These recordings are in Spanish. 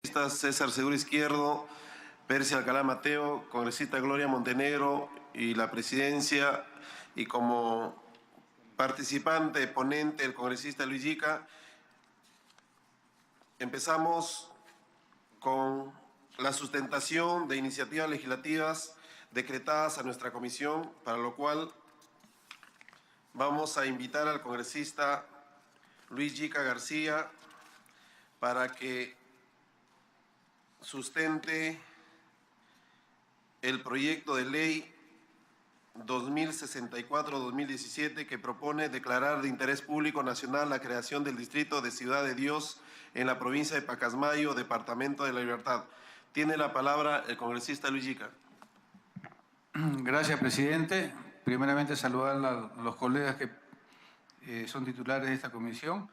César Seguro Izquierdo, Percy Alcalá Mateo, congresista Gloria Montenegro y la presidencia, y como participante, ponente, el congresista Luis Yica. Empezamos con la sustentación de iniciativas legislativas decretadas a nuestra comisión, para lo cual vamos a invitar al congresista Luis Yica García para que sustente el proyecto de ley 2064-2017 que propone declarar de interés público nacional la creación del distrito de Ciudad de Dios en la provincia de Pacasmayo, departamento de La Libertad. Tiene la palabra el congresista Luis Yica. Gracias, presidente. Primeramente, saludar a los colegas que son titulares de esta comisión.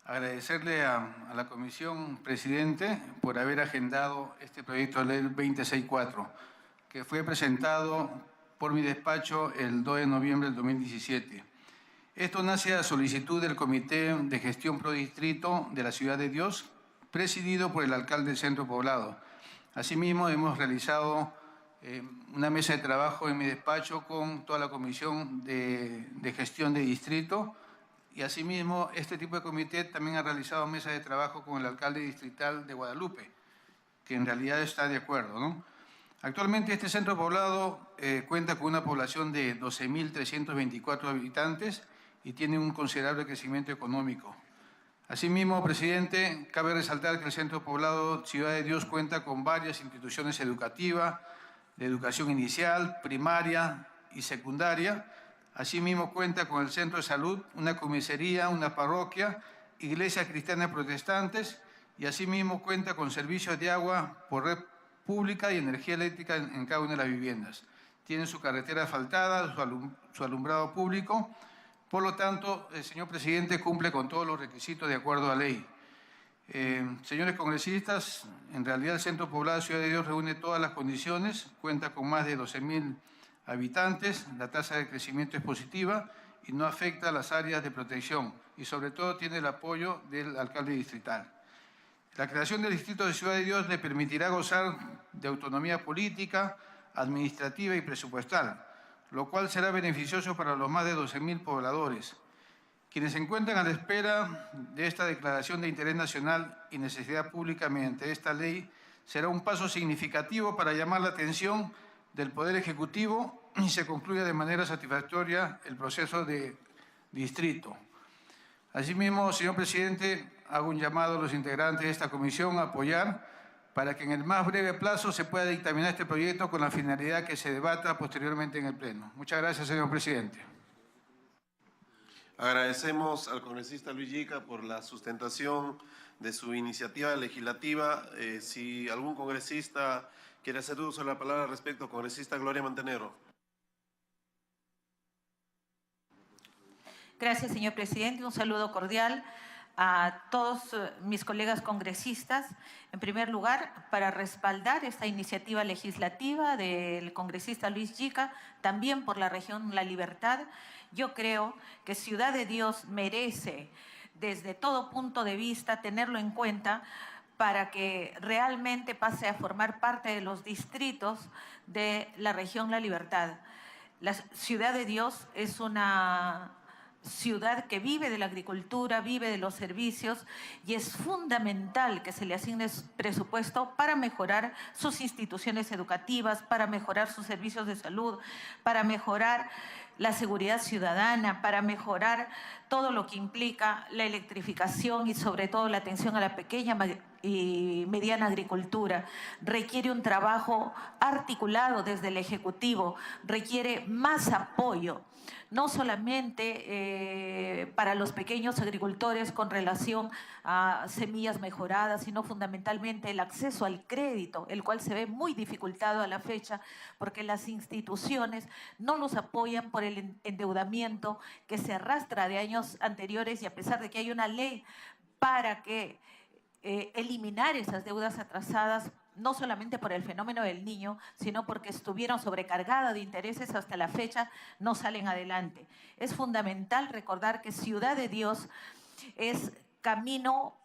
Agradecerle a la comisión presidente por haber agendado este proyecto de ley 264, que fue presentado por mi despacho el 2 de noviembre del 2017. Esto nace a solicitud del Comité de Gestión Pro Distrito de la Ciudad de Dios, presidido por el alcalde del Centro Poblado. Asimismo, hemos realizado una mesa de trabajo en mi despacho con toda la Comisión de Gestión de Distrito, y asimismo este tipo de comité también ha realizado mesas de trabajo con el alcalde distrital de Guadalupe, que en realidad está de acuerdo, ¿no? Actualmente este centro poblado cuenta con una población de 12.324 habitantes y tiene un considerable crecimiento económico. Asimismo, presidente, cabe resaltar que el centro poblado Ciudad de Dios cuenta con varias instituciones educativas, de educación inicial, primaria y secundaria. Asimismo, cuenta con el centro de salud, una comisaría, una parroquia, iglesias cristianas protestantes, y asimismo cuenta con servicios de agua por red pública y energía eléctrica en cada una de las viviendas. Tiene su carretera asfaltada, su alumbrado público. Por lo tanto, el señor presidente cumple con todos los requisitos de acuerdo a ley. Señores congresistas, en realidad el Centro Poblado Ciudad de Dios reúne todas las condiciones, cuenta con más de 12.000 habitantes, la tasa de crecimiento es positiva y no afecta a las áreas de protección, y sobre todo tiene el apoyo del alcalde distrital. La creación del Distrito de Ciudad de Dios le permitirá gozar de autonomía política, administrativa y presupuestal, lo cual será beneficioso para los más de 12.000 pobladores, quienes se encuentran a la espera de esta declaración de interés nacional y necesidad pública mediante esta ley. Será un paso significativo para llamar la atención del Poder Ejecutivo y se concluya de manera satisfactoria el proceso de distrito. Asimismo, señor presidente, hago un llamado a los integrantes de esta comisión a apoyar para que en el más breve plazo se pueda dictaminar este proyecto con la finalidad que se debata posteriormente en el Pleno. Muchas gracias, señor presidente. Agradecemos al congresista Luis Yica por la sustentación de su iniciativa legislativa. Si algún congresista quiere hacer uso de la palabra al respecto, congresista Gloria Montenegro. Gracias, señor presidente. Un saludo cordial a todos mis colegas congresistas. En primer lugar, para respaldar esta iniciativa legislativa del congresista Luis Yica, también por la región La Libertad, yo creo que Ciudad de Dios merece, desde todo punto de vista, tenerlo en cuenta para que realmente pase a formar parte de los distritos de la región La Libertad. La Ciudad de Dios es una ciudad que vive de la agricultura, vive de los servicios, y es fundamental que se le asigne presupuesto para mejorar sus instituciones educativas, para mejorar sus servicios de salud, para mejorar la seguridad ciudadana, para mejorar todo lo que implica la electrificación y sobre todo la atención a la pequeña y mediana agricultura. Requiere un trabajo articulado desde el Ejecutivo, requiere más apoyo, no solamente para los pequeños agricultores con relación a semillas mejoradas, sino fundamentalmente el acceso al crédito, el cual se ve muy dificultado a la fecha porque las instituciones no los apoyan por el endeudamiento que se arrastra de años anteriores, y a pesar de que hay una ley para que eliminar esas deudas atrasadas, no solamente por el fenómeno del niño, sino porque estuvieron sobrecargadas de intereses hasta la fecha, no salen adelante. Es fundamental recordar que Ciudad de Dios es camino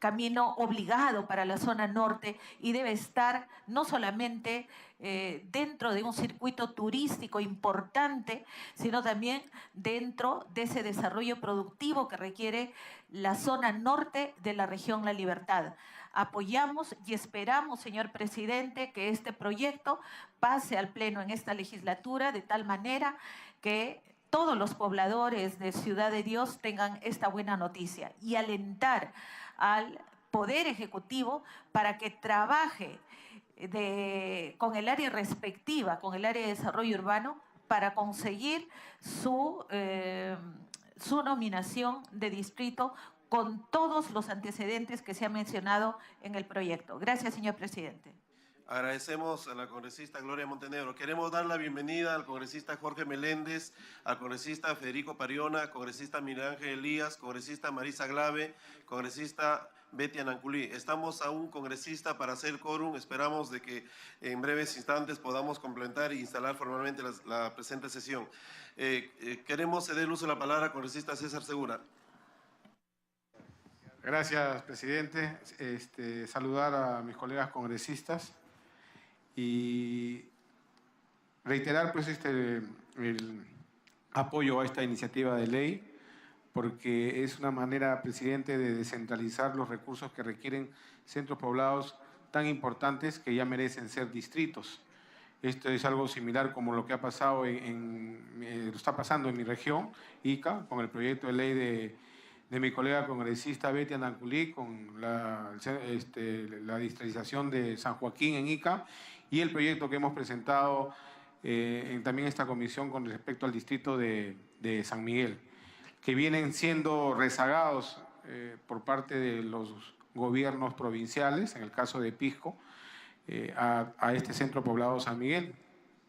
camino obligado para la zona norte y debe estar no solamente dentro de un circuito turístico importante, sino también dentro de ese desarrollo productivo que requiere la zona norte de la región La Libertad. Apoyamos y esperamos, señor presidente, que este proyecto pase al Pleno en esta legislatura de tal manera que todos los pobladores de Ciudad de Dios tengan esta buena noticia y alentar al Poder Ejecutivo para que trabaje con el área respectiva, con el área de desarrollo urbano, para conseguir su nominación de distrito con todos los antecedentes que se han mencionado en el proyecto. Gracias, señor presidente. Agradecemos a la congresista Gloria Montenegro. Queremos dar la bienvenida al congresista Jorge Meléndez, al congresista Federico Pariona, congresista Miguel Ángel Elías, congresista Marisa Glave, congresista Betty Ananculí. Estamos a un congresista para hacer quórum. Esperamos de que en breves instantes podamos completar e instalar formalmente la presente sesión. Queremos ceder el uso de la palabra al congresista César Segura. Gracias, presidente. Saludar a mis colegas congresistas y reiterar pues, el apoyo a esta iniciativa de ley, porque es una manera, presidente, de descentralizar los recursos que requieren centros poblados tan importantes que ya merecen ser distritos. Esto es algo similar como lo que ha pasado lo está pasando en mi región, Ica, con el proyecto de ley de mi colega congresista Betty Ananculí, con la distritización de San Joaquín en Ica, y el proyecto que hemos presentado también esta comisión con respecto al distrito de San Miguel, que vienen siendo rezagados por parte de los gobiernos provinciales, en el caso de Pisco, a este centro poblado San Miguel,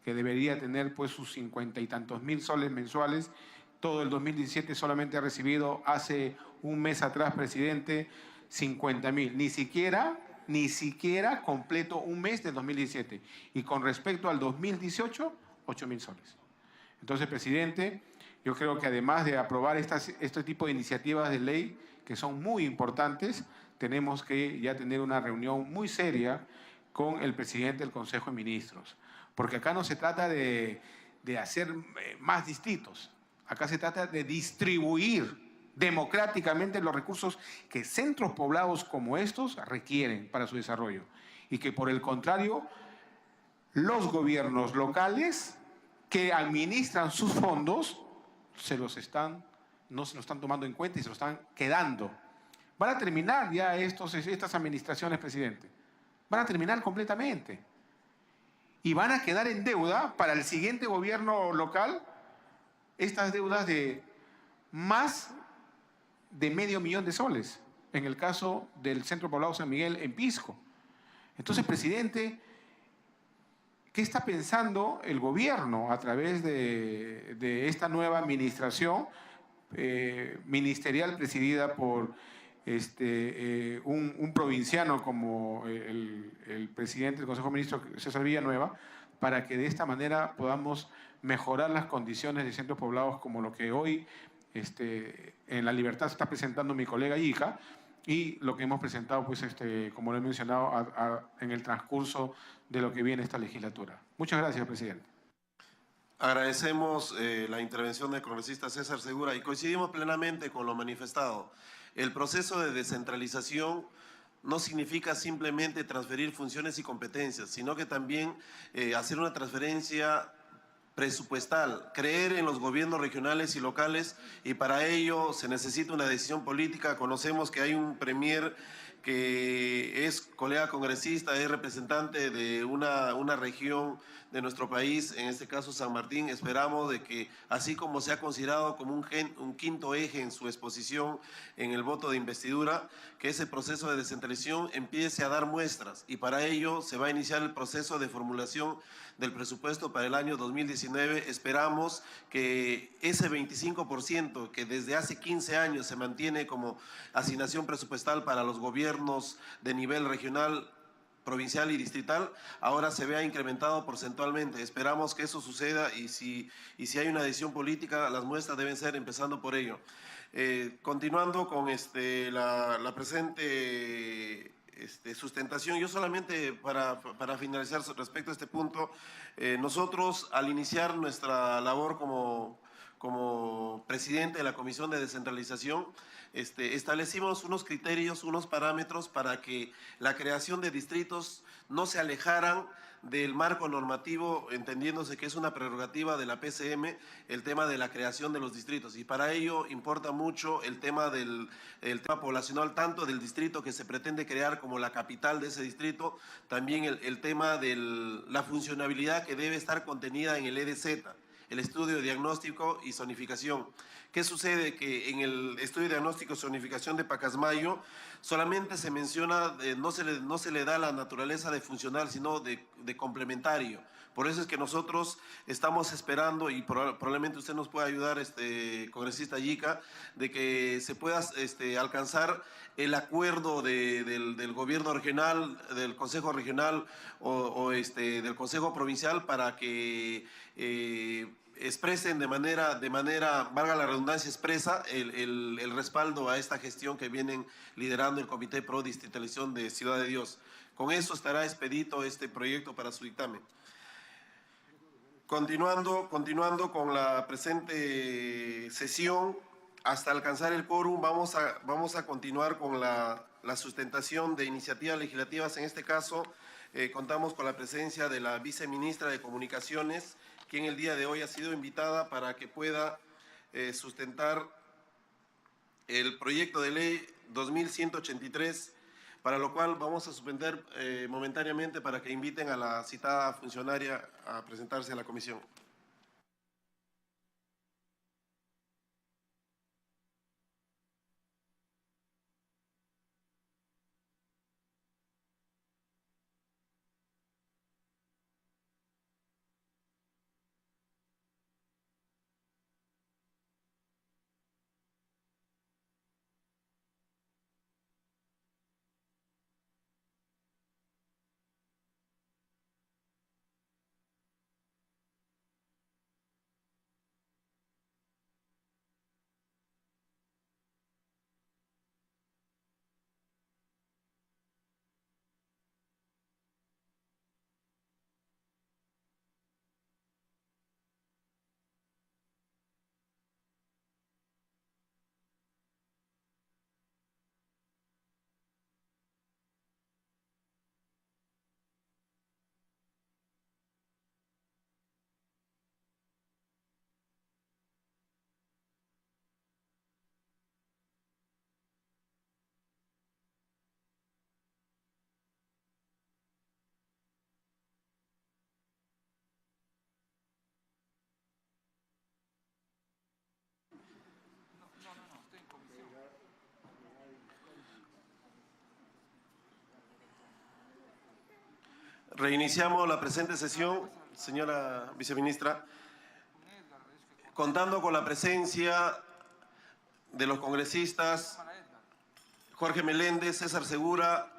que debería tener pues sus 50 y tantos mil soles mensuales. Todo el 2017 solamente ha recibido hace un mes atrás, presidente, 50.000. Ni siquiera completo un mes del 2017. Y con respecto al 2018, 8.000 soles. Entonces, presidente, yo creo que además de aprobar este tipo de iniciativas de ley, que son muy importantes, tenemos que ya tener una reunión muy seria con el presidente del Consejo de Ministros. Porque acá no se trata de hacer más distritos. Acá se trata de distribuir democráticamente los recursos que centros poblados como estos requieren para su desarrollo. Y que por el contrario, los gobiernos locales que administran sus fondos no se lo están tomando en cuenta y se lo están quedando. Van a terminar ya estas administraciones, presidente. Van a terminar completamente. Y van a quedar en deuda para el siguiente gobierno local, estas deudas de más de $500,000 de soles, en el caso del Centro Poblado San Miguel en Pisco. Entonces, presidente, ¿qué está pensando el gobierno a través de esta nueva administración ministerial presidida por un provinciano como el presidente del Consejo de Ministros, César Villanueva, para que de esta manera podamos mejorar las condiciones de centros poblados como lo que hoy en La Libertad está presentando mi colega Ica y lo que hemos presentado, pues, como lo he mencionado, en el transcurso de lo que viene esta legislatura. Muchas gracias, presidente. Agradecemos la intervención del congresista César Segura y coincidimos plenamente con lo manifestado. El proceso de descentralización no significa simplemente transferir funciones y competencias, sino que también hacer una transferencia presupuestal, creer en los gobiernos regionales y locales, y para ello se necesita una decisión política. Conocemos que hay un premier que es colega congresista, es representante de una región de nuestro país, en este caso San Martín. Esperamos de que, así como se ha considerado como un quinto eje en su exposición en el voto de investidura, que ese proceso de descentralización empiece a dar muestras, y para ello se va a iniciar el proceso de formulación del presupuesto para el año 2019. Esperamos que ese 25% que desde hace 15 años se mantiene como asignación presupuestal para los gobiernos de nivel regional provincial y distrital, ahora se vea incrementado porcentualmente. Esperamos que eso suceda y si hay una decisión política, las muestras deben ser empezando por ello. Continuando con la presente sustentación, yo solamente para finalizar respecto a este punto, nosotros al iniciar nuestra labor como presidente de la Comisión de Descentralización, establecimos unos criterios, unos parámetros para que la creación de distritos no se alejaran del marco normativo, entendiéndose que es una prerrogativa de la PCM el tema de la creación de los distritos. Y para ello importa mucho el tema tema poblacional, tanto del distrito que se pretende crear como la capital de ese distrito, también el tema de la funcionabilidad que debe estar contenida en el EDZ, el estudio de diagnóstico y zonificación. ¿Qué sucede? Que en el estudio de diagnóstico y zonificación de Pacasmayo solamente se menciona, no se le da la naturaleza de funcional, sino de complementario. Por eso es que nosotros estamos esperando, y probablemente usted nos pueda ayudar, congresista Yica, de que se pueda alcanzar el acuerdo del gobierno regional, del Consejo Regional o del Consejo Provincial para que expresen de manera, valga la redundancia, expresa el respaldo a esta gestión que vienen liderando el Comité Pro Distritalización de Ciudad de Dios. Con eso estará expedito este proyecto para su dictamen. Continuando con la presente sesión, hasta alcanzar el quórum, vamos a continuar con la sustentación de iniciativas legislativas. En este caso, contamos con la presencia de la viceministra de Comunicaciones, quien el día de hoy ha sido invitada para que pueda sustentar el proyecto de ley 2183, para lo cual vamos a suspender momentáneamente para que inviten a la citada funcionaria a presentarse a la comisión. Reiniciamos la presente sesión, señora viceministra, contando con la presencia de los congresistas Jorge Meléndez, César Segura,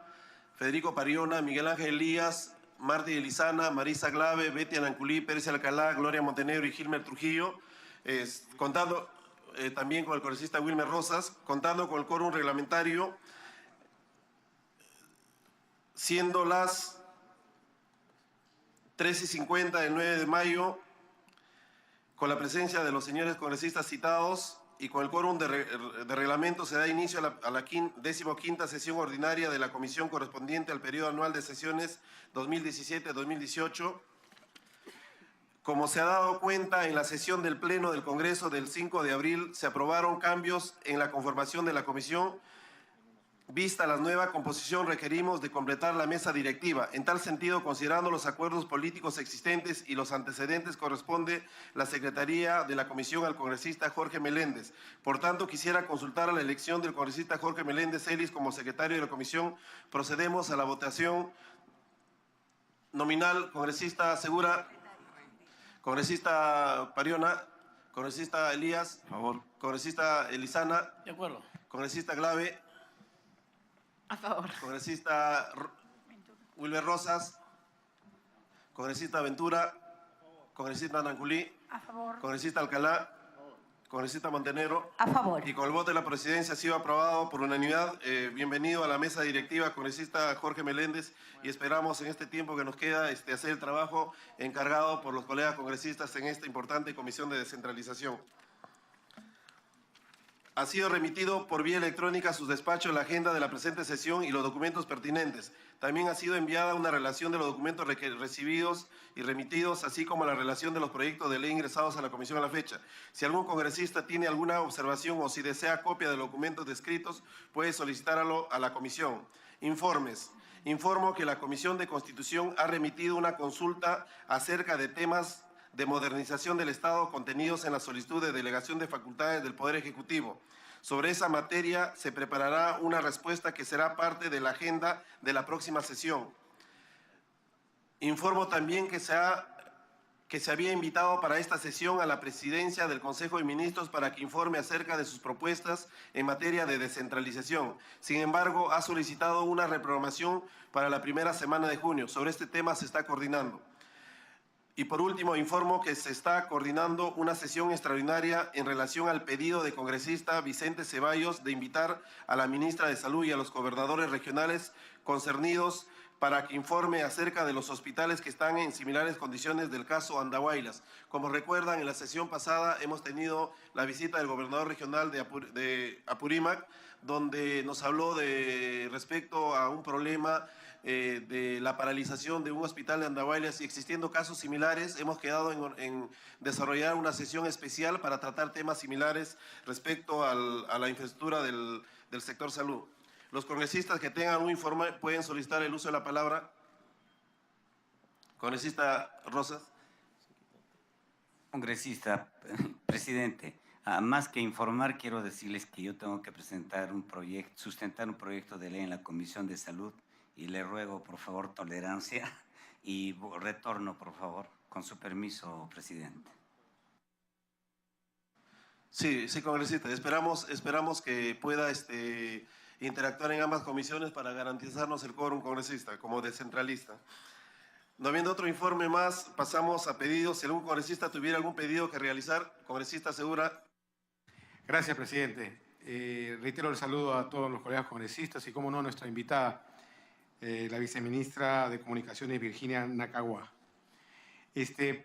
Federico Pariona, Miguel Ángel Elías, Martí Elizana, Marisa Glave, Betty Ananculí, Pérez Alcalá, Gloria Montenegro y Gilmer Trujillo, contando también con el congresista Wilmer Rosas, contando con el quórum reglamentario, siendo las 13:50 del 9 de mayo, con la presencia de los señores congresistas citados y con el quórum de reglamento, se da inicio a la 15ª sesión ordinaria de la comisión correspondiente al periodo anual de sesiones 2017-2018. Como se ha dado cuenta, en la sesión del Pleno del Congreso del 5 de abril se aprobaron cambios en la conformación de la comisión. Vista la nueva composición, requerimos de completar la mesa directiva. En tal sentido, considerando los acuerdos políticos existentes y los antecedentes, corresponde la secretaría de la comisión al congresista Jorge Meléndez. Por tanto, quisiera consultar a la elección del congresista Jorge Meléndez Ellis como secretario de la comisión. Procedemos a la votación nominal. Congresista Segura, congresista Pariona, congresista Elías, A favor. congresista Elizana, De acuerdo. congresista Glave, A favor. congresista Wilber Rosas, congresista Ventura, congresista Nanculí, A favor. congresista Alcalá, congresista Montenegro. A favor. Y con el voto de la presidencia ha sido aprobado por unanimidad. Bienvenido a la mesa directiva, congresista Jorge Meléndez, y esperamos en este tiempo que nos queda hacer el trabajo encargado por los colegas congresistas en esta importante comisión de descentralización. Ha sido remitido por vía electrónica a sus despachos la agenda de la presente sesión y los documentos pertinentes. También ha sido enviada una relación de los documentos recibidos y remitidos, así como la relación de los proyectos de ley ingresados a la comisión a la fecha. Si algún congresista tiene alguna observación o si desea copia de los documentos descritos, puede solicitarlo a la comisión. Informes. Informo que la Comisión de Constitución ha remitido una consulta acerca de temas de modernización del Estado contenidos en la solicitud de delegación de facultades del Poder Ejecutivo. Sobre esa materia se preparará una respuesta que será parte de la agenda de la próxima sesión. Informo también que se había invitado para esta sesión a la presidencia del Consejo de Ministros para que informe acerca de sus propuestas en materia de descentralización. Sin embargo, ha solicitado una reprogramación para la primera semana de junio. Sobre este tema se está coordinando. Y por último, informo que se está coordinando una sesión extraordinaria en relación al pedido del congresista Vicente Ceballos de invitar a la ministra de Salud y a los gobernadores regionales concernidos para que informe acerca de los hospitales que están en similares condiciones del caso Andahuaylas. Como recuerdan, en la sesión pasada hemos tenido la visita del gobernador regional de Apurímac, donde nos habló respecto a un problema de la paralización de un hospital de Andahuaylas, y existiendo casos similares, hemos quedado en desarrollar una sesión especial para tratar temas similares respecto a la infraestructura del sector salud. Los congresistas que tengan un informe pueden solicitar el uso de la palabra. Congresista Rosas. Congresista, presidente, más que informar, quiero decirles que yo tengo que sustentar un proyecto de ley en la Comisión de Salud, y le ruego, por favor, tolerancia y retorno, por favor, con su permiso, presidente. Sí, congresista. Esperamos que pueda interactuar en ambas comisiones para garantizarnos el quórum congresista como descentralista. No habiendo otro informe más, pasamos a pedidos. Si algún congresista tuviera algún pedido que realizar, congresista Segura. Gracias, presidente. Reitero el saludo a todos los colegas congresistas y, como no, a nuestra invitada, la viceministra de Comunicaciones, Virginia Nakagua.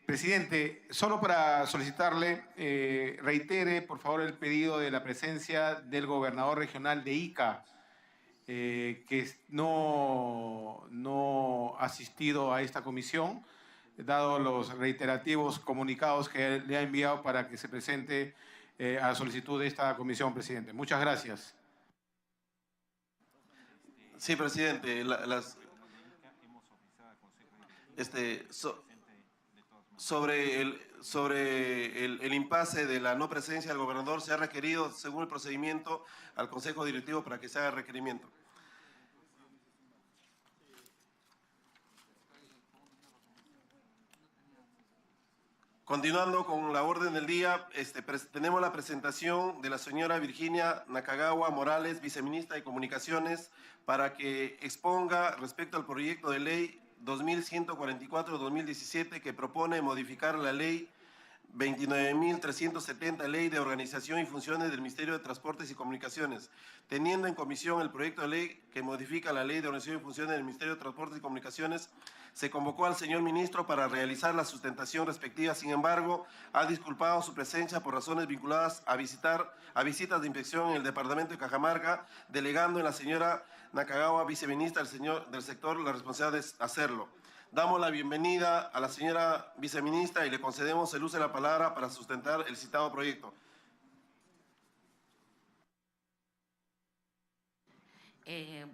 Presidente, solo para solicitarle, reitere, por favor, el pedido de la presencia del gobernador regional de Ica, que no ha asistido a esta comisión, dado los reiterativos comunicados que le ha enviado para que se presente a la solicitud de esta comisión, presidente. Muchas gracias. Sí, presidente. Sobre el impasse de la no presencia del gobernador, se ha requerido, según el procedimiento, al Consejo Directivo para que se haga requerimiento. Continuando con la orden del día, tenemos la presentación de la señora Virginia Nakagawa Morales, viceministra de Comunicaciones, para que exponga respecto al proyecto de ley 2144-2017 que propone modificar la ley 29.370, Ley de Organización y Funciones del Ministerio de Transportes y Comunicaciones, teniendo en comisión el proyecto de ley que modifica la Ley de Organización y Funciones del Ministerio de Transportes y Comunicaciones. Se convocó al señor ministro para realizar la sustentación respectiva. Sin embargo, ha disculpado su presencia por razones vinculadas a visitas de inspección en el departamento de Cajamarca, delegando en la señora Nakagawa, viceministra del sector, la responsabilidad de hacerlo. Damos la bienvenida a la señora viceministra y le concedemos el uso de la palabra para sustentar el citado proyecto.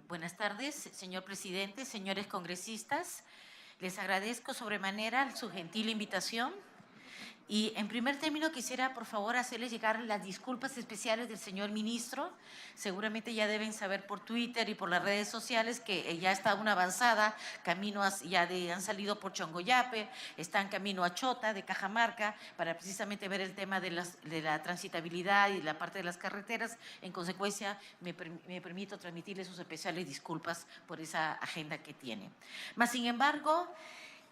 Buenas tardes, señor presidente, señores congresistas. Les agradezco sobremanera su gentil invitación. Y en primer término quisiera, por favor, hacerles llegar las disculpas especiales del señor ministro. Seguramente ya deben saber por Twitter y por las redes sociales que ya está una avanzada, han salido por Chongoyape, están camino a Chota, de Cajamarca, para precisamente ver el tema de la transitabilidad y la parte de las carreteras. En consecuencia, me permito transmitirles sus especiales disculpas por esa agenda que tiene. Mas, sin embargo,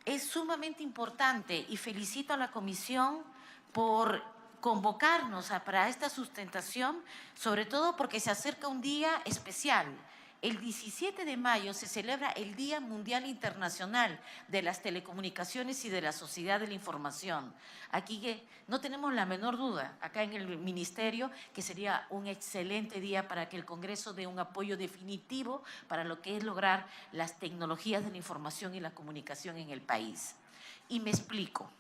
es sumamente importante y felicito a la Comisión por convocarnos para esta sustentación, sobre todo porque se acerca un día especial. El 17 de mayo se celebra el Día Mundial Internacional de las Telecomunicaciones y de la Sociedad de la Información. Aquí no tenemos la menor duda, acá en el Ministerio, que sería un excelente día para que el Congreso dé un apoyo definitivo para lo que es lograr las tecnologías de la información y la comunicación en el país. Y me explico.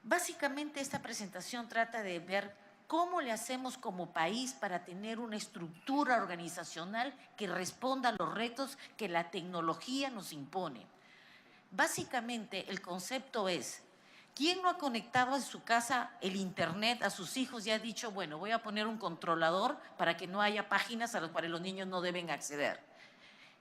Básicamente esta presentación trata de ver ¿cómo le hacemos como país para tener una estructura organizacional que responda a los retos que la tecnología nos impone? Básicamente, el concepto es, ¿quién no ha conectado en su casa el Internet a sus hijos y ha dicho, bueno, voy a poner un controlador para que no haya páginas a las cuales los niños no deben acceder?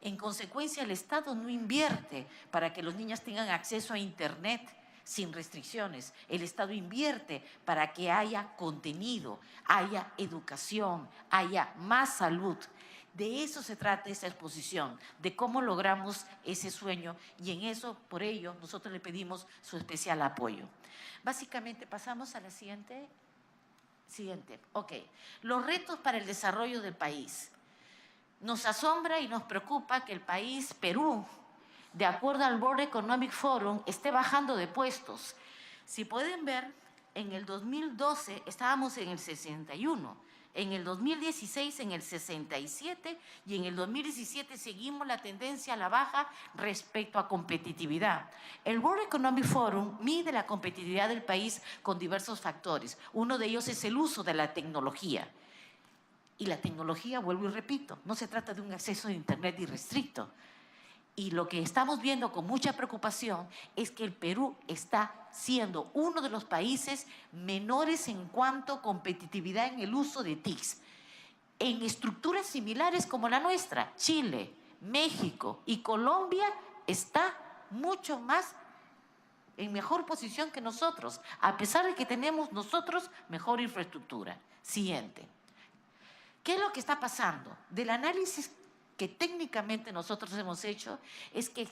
En consecuencia, el Estado no invierte para que los niños tengan acceso a Internet sin restricciones. El Estado invierte para que haya contenido, haya educación, haya más salud. De eso se trata esta exposición, de cómo logramos ese sueño y en eso, por ello, nosotros le pedimos su especial apoyo. Básicamente, pasamos a la siguiente. Ok. Los retos para el desarrollo del país. Nos asombra y nos preocupa que el país, Perú, de acuerdo al World Economic Forum, esté bajando de puestos. Si pueden ver, en el 2012 estábamos en el 61, en el 2016 en el 67 y en el 2017 seguimos la tendencia a la baja respecto a competitividad. El World Economic Forum mide la competitividad del país con diversos factores. Uno de ellos es el uso de la tecnología. Y la tecnología, vuelvo y repito, no se trata de un acceso a Internet irrestricto. Y lo que estamos viendo con mucha preocupación es que el Perú está siendo uno de los países menores en cuanto a competitividad en el uso de TICs. En estructuras similares como la nuestra, Chile, México y Colombia está mucho más en mejor posición que nosotros, a pesar de que tenemos nosotros mejor infraestructura. Siguiente. ¿Qué es lo que está pasando? Del análisis que técnicamente nosotros hemos hecho es que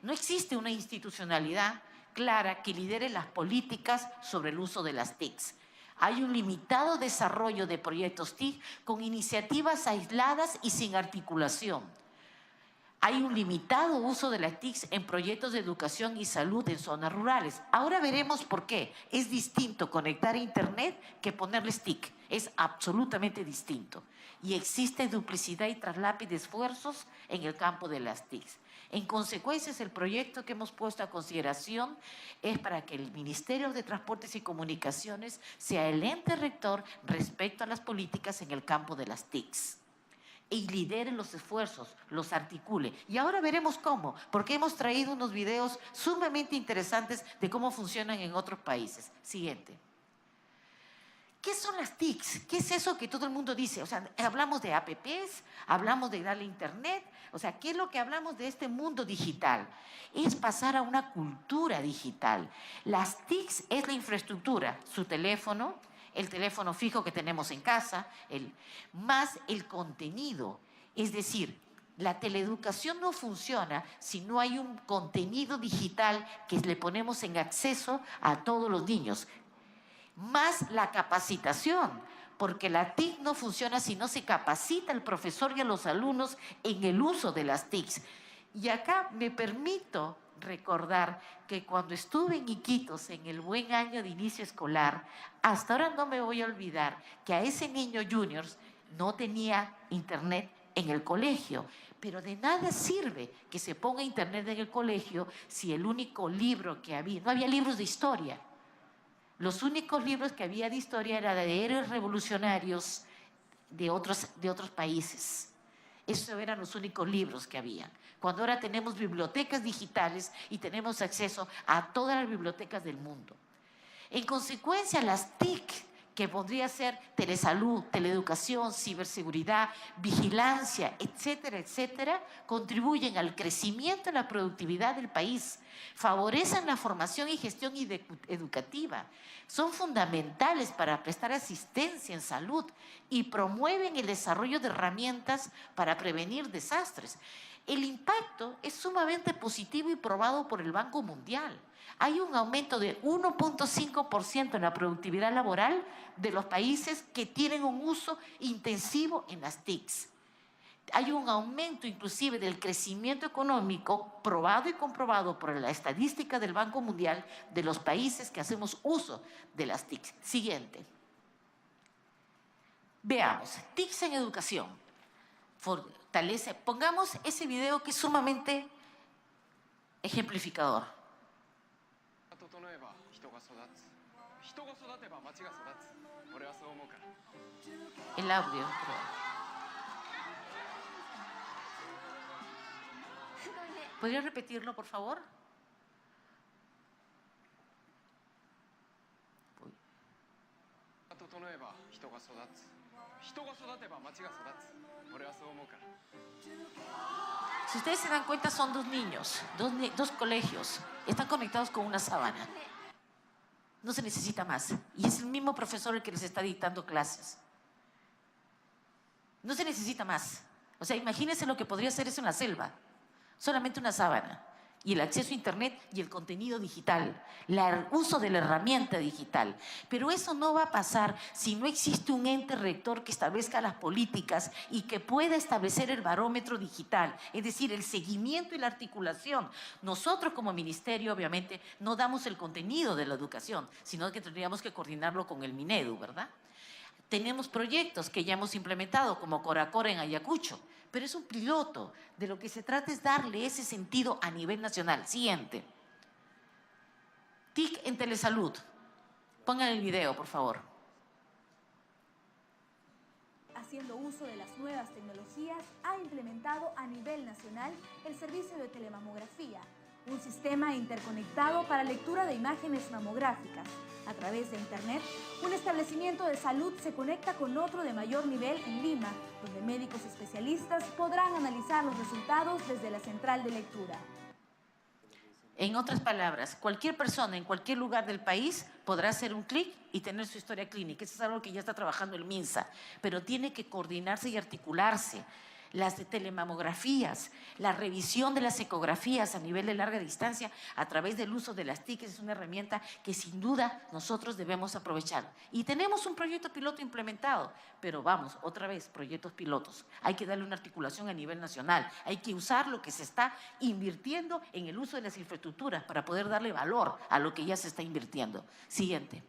no existe una institucionalidad clara que lidere las políticas sobre el uso de las TICs. Hay un limitado desarrollo de proyectos TIC con iniciativas aisladas y sin articulación. Hay un limitado uso de las TICs en proyectos de educación y salud en zonas rurales. Ahora veremos por qué. Es distinto conectar a Internet que ponerles TIC. Es absolutamente distinto. Y existe duplicidad y traslape de esfuerzos en el campo de las TICs. En consecuencia, el proyecto que hemos puesto a consideración es para que el Ministerio de Transportes y Comunicaciones sea el ente rector respecto a las políticas en el campo de las TICs. Y lidere los esfuerzos, los articule. Y ahora veremos cómo, porque hemos traído unos videos sumamente interesantes de cómo funcionan en otros países. Siguiente. ¿Qué son las TICs? ¿Qué es eso que todo el mundo dice? O sea, hablamos de apps, hablamos de darle internet. O sea, ¿qué es lo que hablamos de este mundo digital? Es pasar a una cultura digital. Las TICs es la infraestructura, su teléfono, el teléfono fijo que tenemos en casa, más el contenido. Es decir, la teleeducación no funciona si no hay un contenido digital que le ponemos en acceso a todos los niños. Más la capacitación, porque la TIC no funciona si no se capacita al profesor y a los alumnos en el uso de las TICs. Y acá me permito recordar que cuando estuve en Iquitos en el buen año de inicio escolar, hasta ahora no me voy a olvidar que a ese niño juniors no tenía internet en el colegio. Pero de nada sirve que se ponga internet en el colegio si el único libro que había, no había libros de historia. Los únicos libros que había de historia eran de héroes revolucionarios de otros países. Esos eran los únicos libros que había. Cuando ahora tenemos bibliotecas digitales y tenemos acceso a todas las bibliotecas del mundo. En consecuencia, las TIC, que podría ser telesalud, teleeducación, ciberseguridad, vigilancia, etcétera, etcétera, contribuyen al crecimiento y la productividad del país, favorecen la formación y gestión educativa, son fundamentales para prestar asistencia en salud y promueven el desarrollo de herramientas para prevenir desastres. El impacto es sumamente positivo y probado por el Banco Mundial. Hay un aumento de 1.5% en la productividad laboral de los países que tienen un uso intensivo en las TICs. Hay un aumento inclusive del crecimiento económico probado y comprobado por la estadística del Banco Mundial de los países que hacemos uso de las TICs. Siguiente. Veamos, TICs en educación. Fortalece. Pongamos ese video que es sumamente ejemplificador. El audio. ¿Podría repetirlo, por favor? Si ustedes se dan cuenta, son dos niños, dos colegios. Están conectados con una sábana. No se necesita más. Y es el mismo profesor el que les está dictando clases. No se necesita más. O sea, imagínense lo que podría ser eso en la selva. Solamente una sábana. Y el acceso a Internet y el contenido digital. El uso de la herramienta digital. Pero eso no va a pasar si no existe un ente rector que establezca las políticas y que pueda establecer el barómetro digital. Es decir, el seguimiento y la articulación. Nosotros como ministerio, obviamente, no damos el contenido de la educación, sino que tendríamos que coordinarlo con el Minedu, ¿verdad? Tenemos proyectos que ya hemos implementado, como Coracora en Ayacucho, pero es un piloto. De lo que se trata es darle ese sentido a nivel nacional. Siguiente. TIC en telesalud. Pongan el video, por favor. Haciendo uso de las nuevas tecnologías, ha implementado a nivel nacional el servicio de telemamografía, un sistema interconectado para lectura de imágenes mamográficas. A través de Internet, un establecimiento de salud se conecta con otro de mayor nivel en Lima, donde médicos especialistas podrán analizar los resultados desde la central de lectura. En otras palabras, cualquier persona en cualquier lugar del país podrá hacer un clic y tener su historia clínica. Eso es algo que ya está trabajando el MINSA, pero tiene que coordinarse y articularse. Las telemamografías, la revisión de las ecografías a nivel de larga distancia a través del uso de las TIC es una herramienta que sin duda nosotros debemos aprovechar. Y tenemos un proyecto piloto implementado, pero vamos, otra vez, proyectos pilotos. Hay que darle una articulación a nivel nacional, hay que usar lo que se está invirtiendo en el uso de las infraestructuras para poder darle valor a lo que ya se está invirtiendo. Siguiente.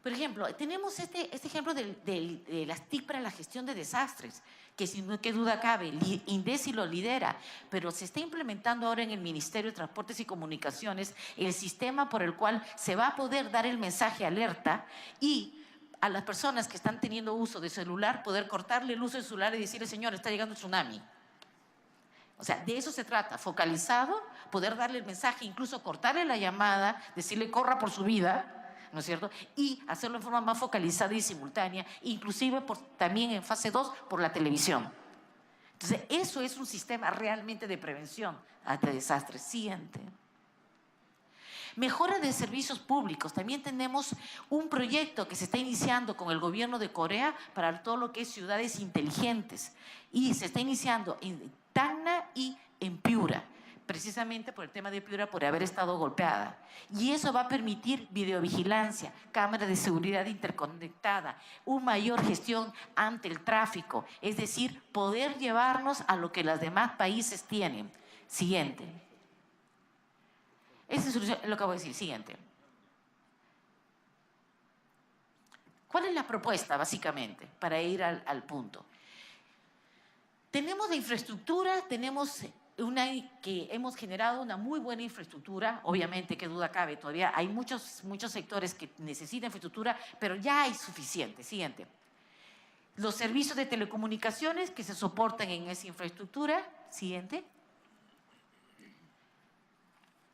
Por ejemplo, tenemos este ejemplo de las TIC para la gestión de desastres, que sin duda cabe, INDECI lo lidera, pero se está implementando ahora en el Ministerio de Transportes y Comunicaciones el sistema por el cual se va a poder dar el mensaje alerta y a las personas que están teniendo uso de celular, poder cortarle el uso del celular y decirle, señor, está llegando el tsunami. O sea, de eso se trata, focalizado, poder darle el mensaje, incluso cortarle la llamada, decirle corra por su vida, ¿no es cierto? Y hacerlo en forma más focalizada y simultánea, inclusive también en fase 2 por la televisión. Entonces, eso es un sistema realmente de prevención ante desastres. Siguiente. Mejora de servicios públicos. También tenemos un proyecto que se está iniciando con el gobierno de Corea para todo lo que es ciudades inteligentes. Y se está iniciando en Tacna y en Piura, precisamente por el tema de Piura, por haber estado golpeada. Y eso va a permitir videovigilancia, cámaras de seguridad interconectada, una mayor gestión ante el tráfico, es decir, poder llevarnos a lo que los demás países tienen. Siguiente. Esa es lo que voy a decir. Siguiente. ¿Cuál es la propuesta, básicamente, para ir al punto? Tenemos la infraestructura, tenemos que hemos generado una muy buena infraestructura, obviamente, qué duda cabe, todavía hay muchos sectores que necesitan infraestructura, pero ya hay suficiente. Siguiente. Los servicios de telecomunicaciones que se soportan en esa infraestructura. Siguiente.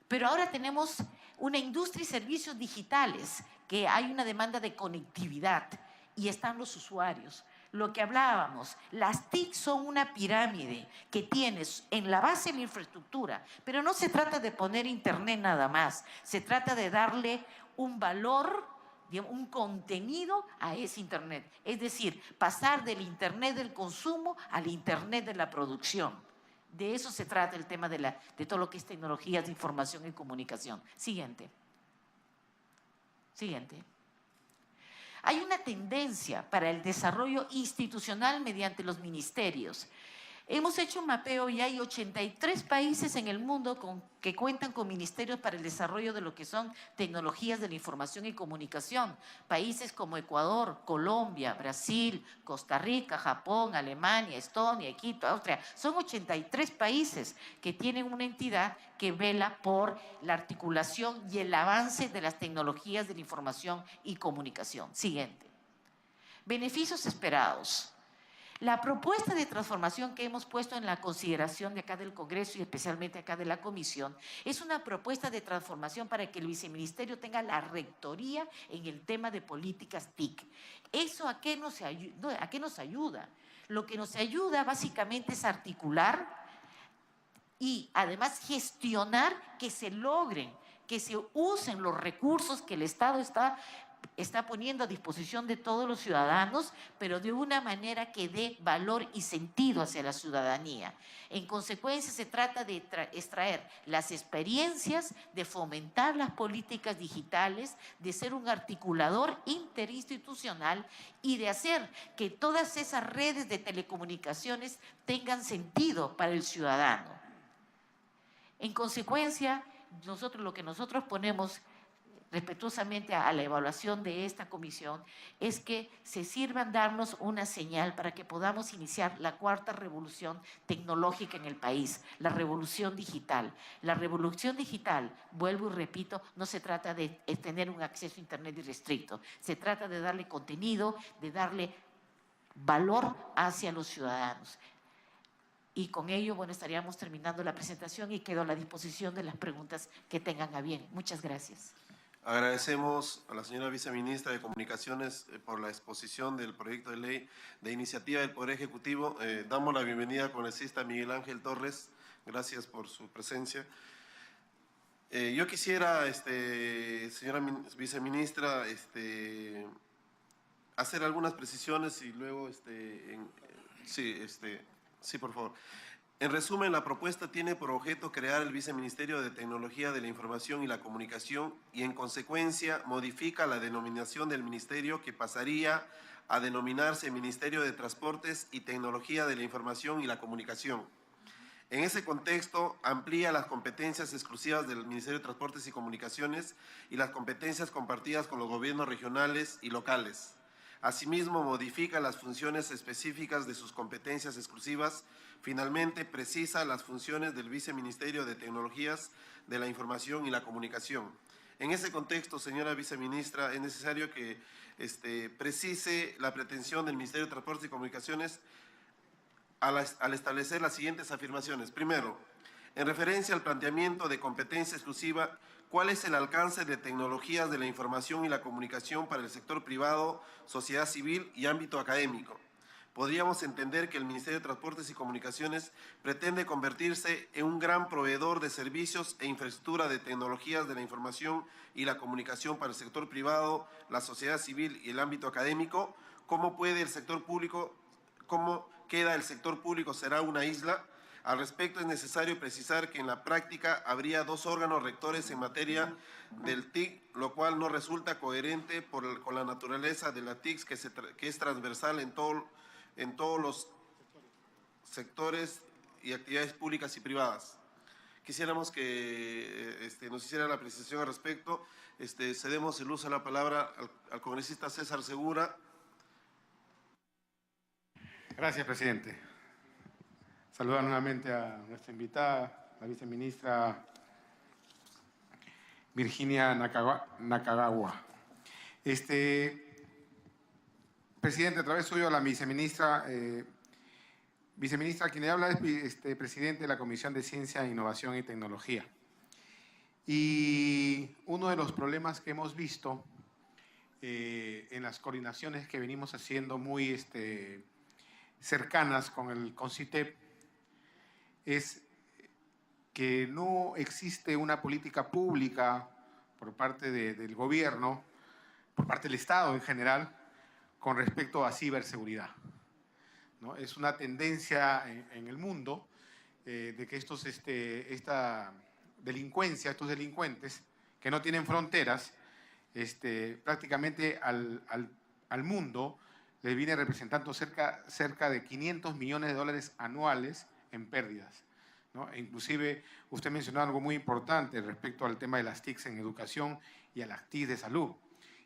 Pero ahora tenemos Una industria y servicios digitales, que hay una demanda de conectividad y están los usuarios. Lo que hablábamos, las TIC son una pirámide que tienes en la base de la infraestructura, pero no se trata de poner internet nada más, se trata de darle un valor, un contenido a ese internet. Es decir, pasar del internet del consumo al internet de la producción. De eso se trata el tema de todo lo que es tecnologías de información y comunicación. Siguiente. Siguiente. Hay una tendencia para el desarrollo institucional mediante los ministerios. Hemos hecho un mapeo y hay 83 países en el mundo que cuentan con ministerios para el desarrollo de lo que son tecnologías de la información y comunicación. Países como Ecuador, Colombia, Brasil, Costa Rica, Japón, Alemania, Estonia, Egipto, Austria. Son 83 países que tienen una entidad que vela por la articulación y el avance de las tecnologías de la información y comunicación. Siguiente. Beneficios esperados. La propuesta de transformación que hemos puesto en la consideración de acá del Congreso y especialmente acá de la Comisión es una propuesta de transformación para que el viceministerio tenga la rectoría en el tema de políticas TIC. ¿Eso a qué nos ayuda? Lo que nos ayuda básicamente es articular y además gestionar que se logren, que se usen los recursos que el Estado está poniendo a disposición de todos los ciudadanos, pero de una manera que dé valor y sentido hacia la ciudadanía. En consecuencia, se trata de extraer las experiencias, de fomentar las políticas digitales, de ser un articulador interinstitucional y de hacer que todas esas redes de telecomunicaciones tengan sentido para el ciudadano. En consecuencia, lo que nosotros ponemos respetuosamente a la evaluación de esta comisión es que se sirvan darnos una señal para que podamos iniciar la cuarta revolución tecnológica en el país, la revolución digital. La revolución digital, vuelvo y repito, no se trata de tener un acceso a internet irrestricto, se trata de darle contenido, de darle valor hacia los ciudadanos. Y con ello, bueno, estaríamos terminando la presentación y quedo a la disposición de las preguntas que tengan a bien. Muchas gracias. Agradecemos a la señora viceministra de Comunicaciones por la exposición del proyecto de ley de iniciativa del Poder Ejecutivo. Damos la bienvenida al congresista Miguel Ángel Torres. Gracias por su presencia. Yo quisiera, señora viceministra, hacer algunas precisiones y luego, sí, por favor. En resumen, la propuesta tiene por objeto crear el Viceministerio de Tecnología de la Información y la Comunicación y, en consecuencia, modifica la denominación del ministerio que pasaría a denominarse Ministerio de Transportes y Tecnología de la Información y la Comunicación. En ese contexto, amplía las competencias exclusivas del Ministerio de Transportes y Comunicaciones y las competencias compartidas con los gobiernos regionales y locales. Asimismo, modifica las funciones específicas de sus competencias exclusivas. Finalmente, precisa las funciones del Viceministerio de Tecnologías de la Información y la Comunicación. En ese contexto, señora viceministra, es necesario que precise la pretensión del Ministerio de Transportes y Comunicaciones al establecer las siguientes afirmaciones. Primero, en referencia al planteamiento de competencia exclusiva, ¿cuál es el alcance de tecnologías de la información y la comunicación para el sector privado, sociedad civil y ámbito académico? Podríamos entender que el Ministerio de Transportes y Comunicaciones pretende convertirse en un gran proveedor de servicios e infraestructura de tecnologías de la información y la comunicación para el sector privado, la sociedad civil y el ámbito académico. ¿Cómo queda el sector público? ¿Será una isla? Al respecto, es necesario precisar que en la práctica habría dos órganos rectores en materia del TIC, lo cual no resulta coherente con la naturaleza de la TIC, que es transversal en todos los sectores y actividades públicas y privadas. Quisiéramos que nos hiciera la apreciación al respecto. Cedemos el uso de la palabra al congresista César Segura. Gracias, presidente. Saludar nuevamente a nuestra invitada, la viceministra Virginia Nakagawa. Presidente, a través suyo a la viceministra, quien le habla es presidente de la Comisión de Ciencia, Innovación y Tecnología. Y uno de los problemas que hemos visto en las coordinaciones que venimos haciendo muy cercanas con el CONCITEP es que no existe una política pública por parte del gobierno, por parte del Estado en general, con respecto a ciberseguridad, ¿no? Es una tendencia en el mundo de que esta delincuencia, estos delincuentes que no tienen fronteras, prácticamente al mundo le viene representando cerca de 500 millones de dólares anuales en pérdidas, ¿no? E inclusive usted mencionó algo muy importante respecto al tema de las TICs en educación y a las TICs de salud.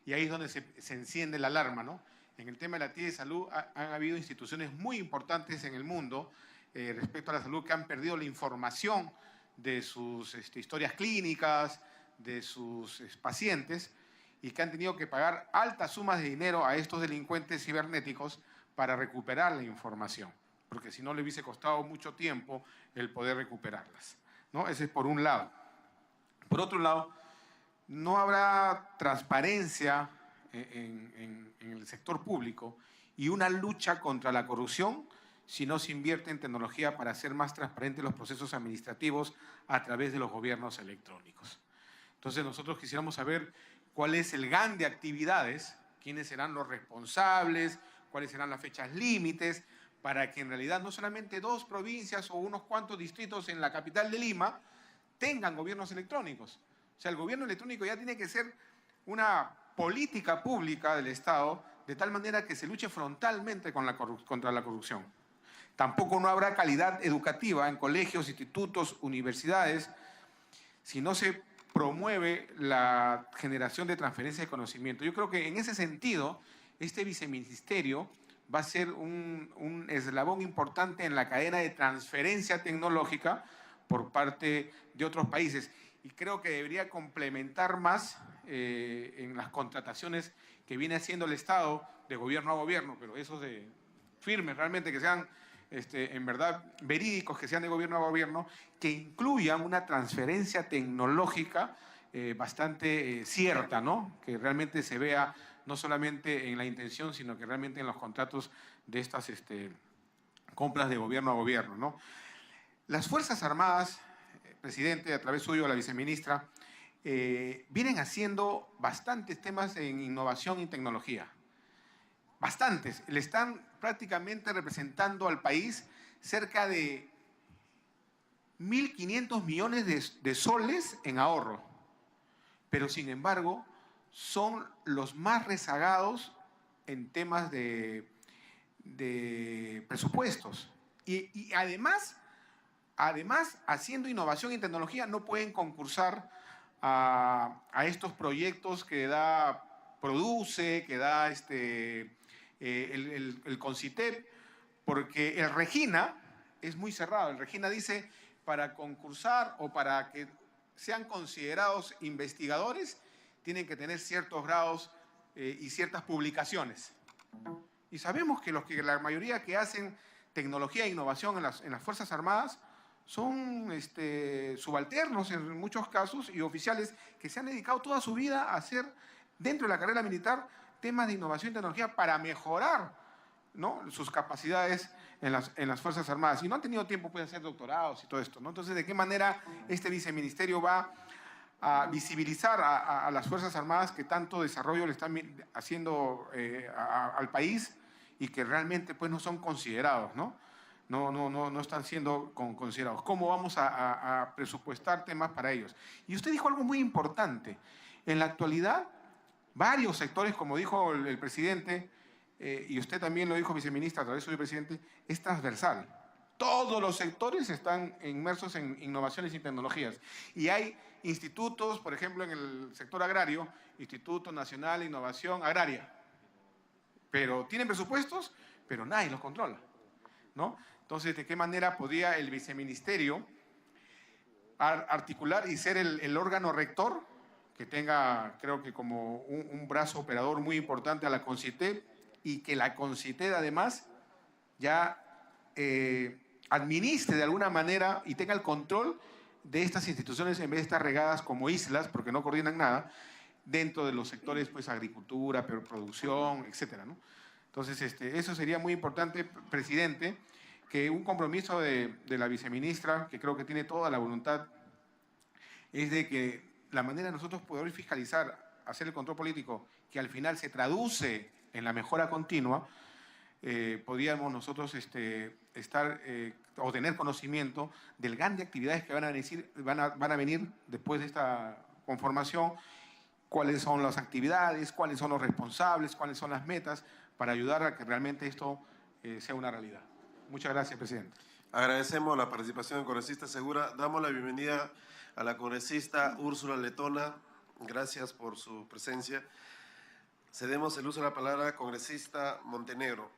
Y ahí es donde se enciende la alarma, ¿no? En el tema de la TIC de salud han habido instituciones muy importantes en el mundo respecto a la salud que han perdido la información de sus historias clínicas, de sus pacientes, y que han tenido que pagar altas sumas de dinero a estos delincuentes cibernéticos para recuperar la información, porque si no le hubiese costado mucho tiempo el poder recuperarlas, ¿no? Ese es por un lado. Por otro lado, no habrá transparencia en el sector público y una lucha contra la corrupción si no se invierte en tecnología para hacer más transparentes los procesos administrativos a través de los gobiernos electrónicos. Entonces nosotros quisiéramos saber cuál es el GAN de actividades, quiénes serán los responsables, cuáles serán las fechas límites, para que en realidad no solamente 2 provincias o unos cuantos distritos en la capital de Lima tengan gobiernos electrónicos. O sea, el gobierno electrónico ya tiene que ser una política pública del Estado de tal manera que se luche frontalmente contra la corrupción. Tampoco no habrá calidad educativa en colegios, institutos, universidades, si no se promueve la generación de transferencia de conocimiento. Yo creo que en ese sentido, este viceministerio va a ser un eslabón importante en la cadena de transferencia tecnológica por parte de otros países. Y creo que debería complementar más en las contrataciones que viene haciendo el Estado de gobierno a gobierno, pero esos de firmes realmente, que sean en verdad verídicos, que sean de gobierno a gobierno, que incluyan una transferencia tecnológica bastante cierta, ¿no? Que realmente se vea no solamente en la intención, sino que realmente en los contratos de estas compras de gobierno a gobierno, ¿no? Las Fuerzas Armadas, presidente, a través suyo, la viceministra, vienen haciendo bastantes temas en innovación y tecnología. Bastantes. Le están prácticamente representando al país cerca de 1.500 millones de soles en ahorro. Pero, sin embargo, son los más rezagados en temas de presupuestos. Y además, haciendo innovación y tecnología, no pueden concursar a estos proyectos que produce, que da el CONCITEP, porque el REGINA es muy cerrado. El REGINA dice, para concursar o para que sean considerados investigadores, tienen que tener ciertos grados y ciertas publicaciones. Y sabemos que la mayoría que hacen tecnología e innovación en las Fuerzas Armadas son subalternos en muchos casos y oficiales que se han dedicado toda su vida a hacer dentro de la carrera militar temas de innovación y tecnología para mejorar, ¿no?, sus capacidades en las Fuerzas Armadas. Y no han tenido tiempo de hacer doctorados y todo esto, ¿no? Entonces, ¿de qué manera este viceministerio va a visibilizar a las Fuerzas Armadas que tanto desarrollo le están haciendo al país y que realmente pues, no son considerados, ¿no? No están siendo considerados. ¿Cómo vamos a presupuestar temas para ellos? Y usted dijo algo muy importante. En la actualidad, varios sectores, como dijo el presidente, y usted también lo dijo, viceministra, a través del presidente, es transversal. Todos los sectores están inmersos en innovaciones y tecnologías. Y hay institutos, por ejemplo, en el sector agrario, Instituto Nacional de Innovación Agraria. Pero tienen presupuestos, pero nadie los controla, ¿no? Entonces, ¿de qué manera podría el viceministerio articular y ser el órgano rector que tenga, creo que como un brazo operador muy importante a la CONCITEP y que la CONCITEP además ya administre de alguna manera y tenga el control de estas instituciones, en vez de estar regadas como islas, porque no coordinan nada, dentro de los sectores, pues, agricultura, producción, etcétera, ¿no? Entonces, eso sería muy importante, presidente, que un compromiso de la viceministra, que creo que tiene toda la voluntad, es de que la manera de nosotros poder fiscalizar, hacer el control político, que al final se traduce en la mejora continua, podríamos nosotros estar o tener conocimiento del gran de actividades que van a venir después de esta conformación, cuáles son las actividades, cuáles son los responsables, cuáles son las metas, para ayudar a que realmente esto sea una realidad. Muchas gracias, presidente. Agradecemos la participación del congresista Segura. Damos la bienvenida a la congresista Úrsula Letona. Gracias por su presencia. Cedemos el uso de la palabra al congresista Montenegro.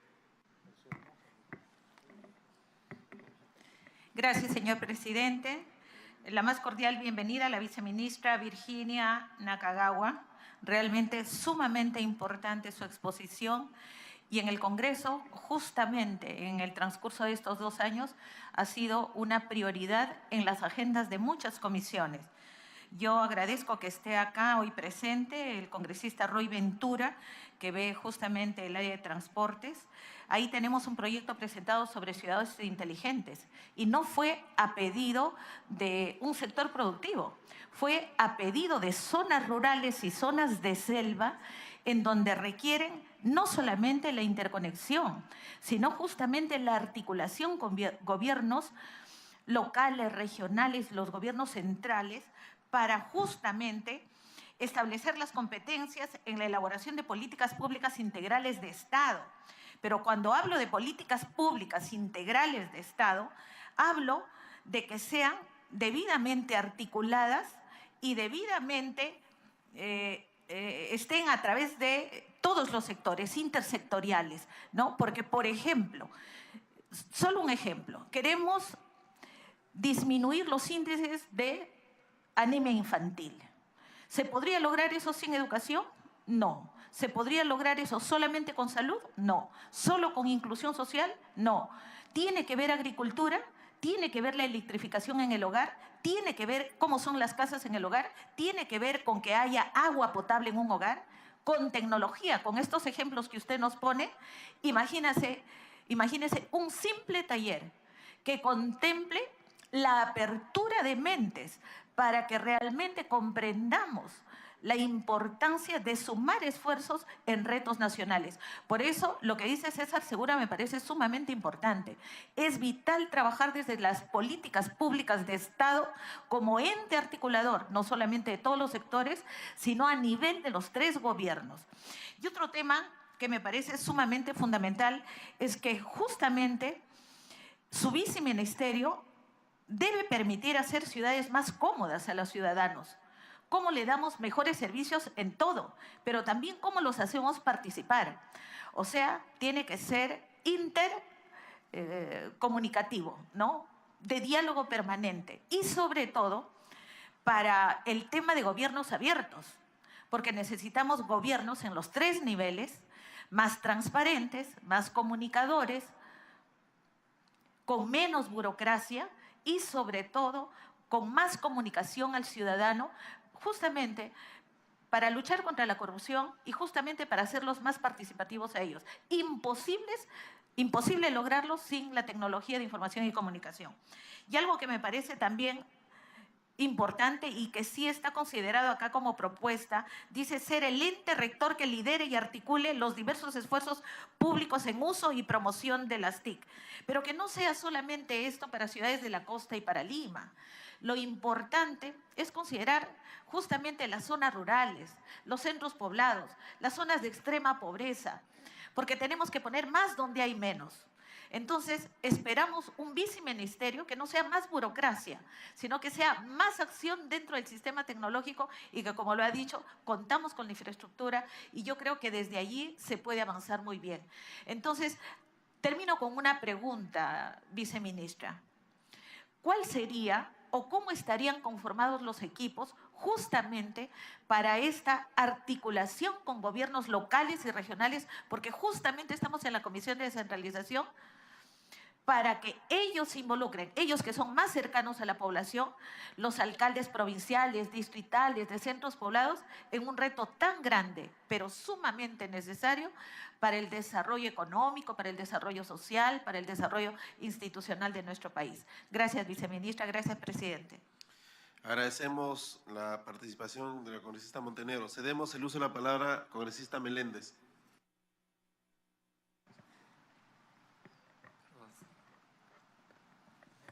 Gracias, señor presidente. La más cordial bienvenida a la viceministra Virginia Nakagawa. Realmente sumamente importante su exposición. Y en el Congreso, justamente en el transcurso de estos 2 años, ha sido una prioridad en las agendas de muchas comisiones. Yo agradezco que esté acá hoy presente el congresista Roy Ventura, que ve justamente el área de transportes. Ahí tenemos un proyecto presentado sobre ciudades inteligentes y no fue a pedido de un sector productivo, fue a pedido de zonas rurales y zonas de selva en donde requieren no solamente la interconexión, sino justamente la articulación con gobiernos locales, regionales, los gobiernos centrales, para justamente establecer las competencias en la elaboración de políticas públicas integrales de Estado. Pero cuando hablo de políticas públicas integrales de Estado, hablo de que sean debidamente articuladas y debidamente estén a través de todos los sectores intersectoriales, ¿no? Porque, por ejemplo, solo un ejemplo, queremos disminuir los índices de anemia infantil. ¿Se podría lograr eso sin educación? No. ¿Se podría lograr eso solamente con salud? No. ¿Solo con inclusión social? No. ¿Tiene que ver agricultura? ¿Tiene que ver la electrificación en el hogar? ¿Tiene que ver cómo son las casas en el hogar? ¿Tiene que ver con que haya agua potable en un hogar? Con tecnología, con estos ejemplos que usted nos pone, imagínese un simple taller que contemple la apertura de mentes para que realmente comprendamos la importancia de sumar esfuerzos en retos nacionales. Por eso, lo que dice César Segura me parece sumamente importante. Es vital trabajar desde las políticas públicas de Estado como ente articulador, no solamente de todos los sectores, sino a nivel de los 3 gobiernos. Y otro tema que me parece sumamente fundamental es que justamente su viceministerio debe permitir hacer ciudades más cómodas a los ciudadanos. Cómo le damos mejores servicios en todo, pero también cómo los hacemos participar. O sea, tiene que ser intercomunicativo, ¿no? De diálogo permanente. Y sobre todo, para el tema de gobiernos abiertos, porque necesitamos gobiernos en los 3 niveles, más transparentes, más comunicadores, con menos burocracia y sobre todo con más comunicación al ciudadano, justamente para luchar contra la corrupción y justamente para hacerlos más participativos a ellos. Imposible lograrlo sin la tecnología de información y comunicación. Y algo que me parece también importante y que sí está considerado acá como propuesta, dice ser el ente rector que lidere y articule los diversos esfuerzos públicos en uso y promoción de las TIC. Pero que no sea solamente esto para ciudades de la costa y para Lima. Lo importante es considerar justamente las zonas rurales, los centros poblados, las zonas de extrema pobreza, porque tenemos que poner más donde hay menos. Entonces, esperamos un viceministerio que no sea más burocracia, sino que sea más acción dentro del sistema tecnológico y que, como lo ha dicho, contamos con la infraestructura y yo creo que desde allí se puede avanzar muy bien. Entonces, termino con una pregunta, viceministra. ¿Cuál sería o cómo estarían conformados los equipos justamente para esta articulación con gobiernos locales y regionales? Porque justamente estamos en la Comisión de Descentralización para que ellos se involucren, ellos que son más cercanos a la población, los alcaldes provinciales, distritales, de centros poblados, en un reto tan grande, pero sumamente necesario para el desarrollo económico, para el desarrollo social, para el desarrollo institucional de nuestro país. Gracias, viceministra. Gracias, presidente. Agradecemos la participación de la congresista Montenegro. Cedemos el uso de la palabra al congresista Meléndez.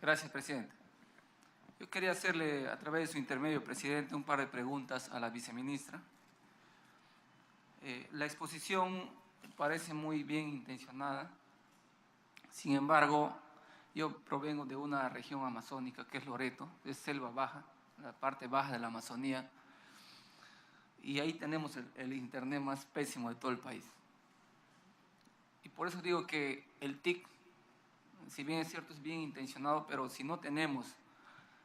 Gracias, presidente. Yo quería hacerle, a través de su intermedio, presidente, un par de preguntas a la viceministra. La exposición parece muy bien intencionada. Sin embargo, yo provengo de una región amazónica que es Loreto, es selva baja, la parte baja de la Amazonía, y ahí tenemos el internet más pésimo de todo el país. Y por eso digo que el TIC, si bien es cierto, es bien intencionado, pero si no tenemos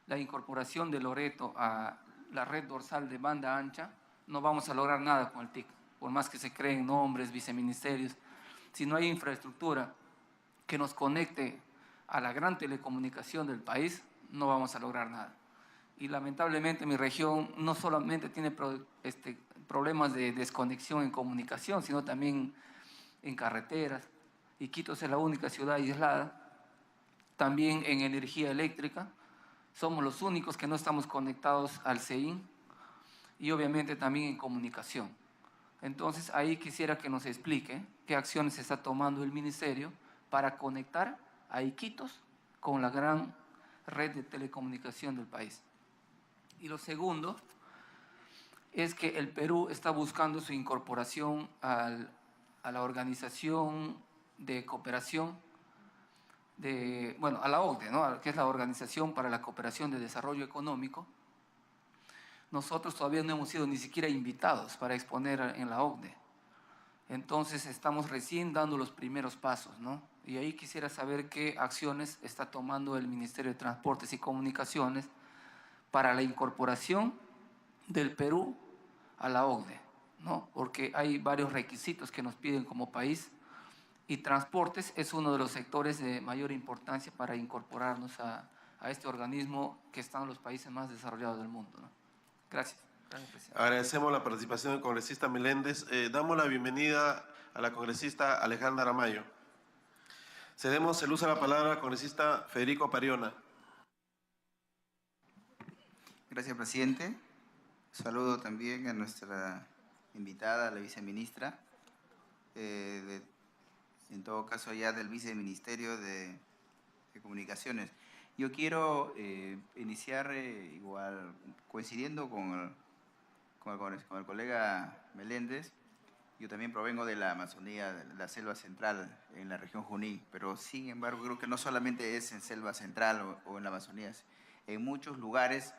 la incorporación de Loreto a la red dorsal de banda ancha, no vamos a lograr nada con el TIC, por más que se creen nombres, viceministerios. Si no hay infraestructura que nos conecte a la gran telecomunicación del país, no vamos a lograr nada. Y lamentablemente mi región no solamente tiene problemas de desconexión en comunicación, sino también en carreteras, y Quito es la única ciudad aislada. También en energía eléctrica, somos los únicos que no estamos conectados al CEIN, y obviamente también en comunicación. Entonces ahí quisiera que nos explique qué acciones está tomando el ministerio para conectar a Iquitos con la gran red de telecomunicación del país. Y lo segundo es que el Perú está buscando su incorporación a la Organización de Cooperación, a la OCDE, ¿no?, que es la Organización para la Cooperación de Desarrollo Económico. Nosotros todavía no hemos sido ni siquiera invitados para exponer en la OCDE. Entonces estamos recién dando los primeros pasos, ¿no? Y ahí quisiera saber qué acciones está tomando el Ministerio de Transportes y Comunicaciones para la incorporación del Perú a la OCDE, ¿no? Porque hay varios requisitos que nos piden como país, y transportes es uno de los sectores de mayor importancia para incorporarnos a este organismo que están en los países más desarrollados del mundo, ¿no? Gracias. Gracias, presidente. Agradecemos la participación del congresista Meléndez. Damos la bienvenida a la congresista Alejandra Aramayo. Cedemos el uso de la palabra al congresista Federico Pariona. Gracias, presidente. Saludo también a nuestra invitada, la viceministra, en todo caso ya del Viceministerio de Comunicaciones. Yo quiero iniciar igual coincidiendo con el colega Meléndez. Yo también provengo de la Amazonía, de la selva central, en la región Junín, pero sin embargo creo que no solamente es en selva central o en la Amazonía, en muchos lugares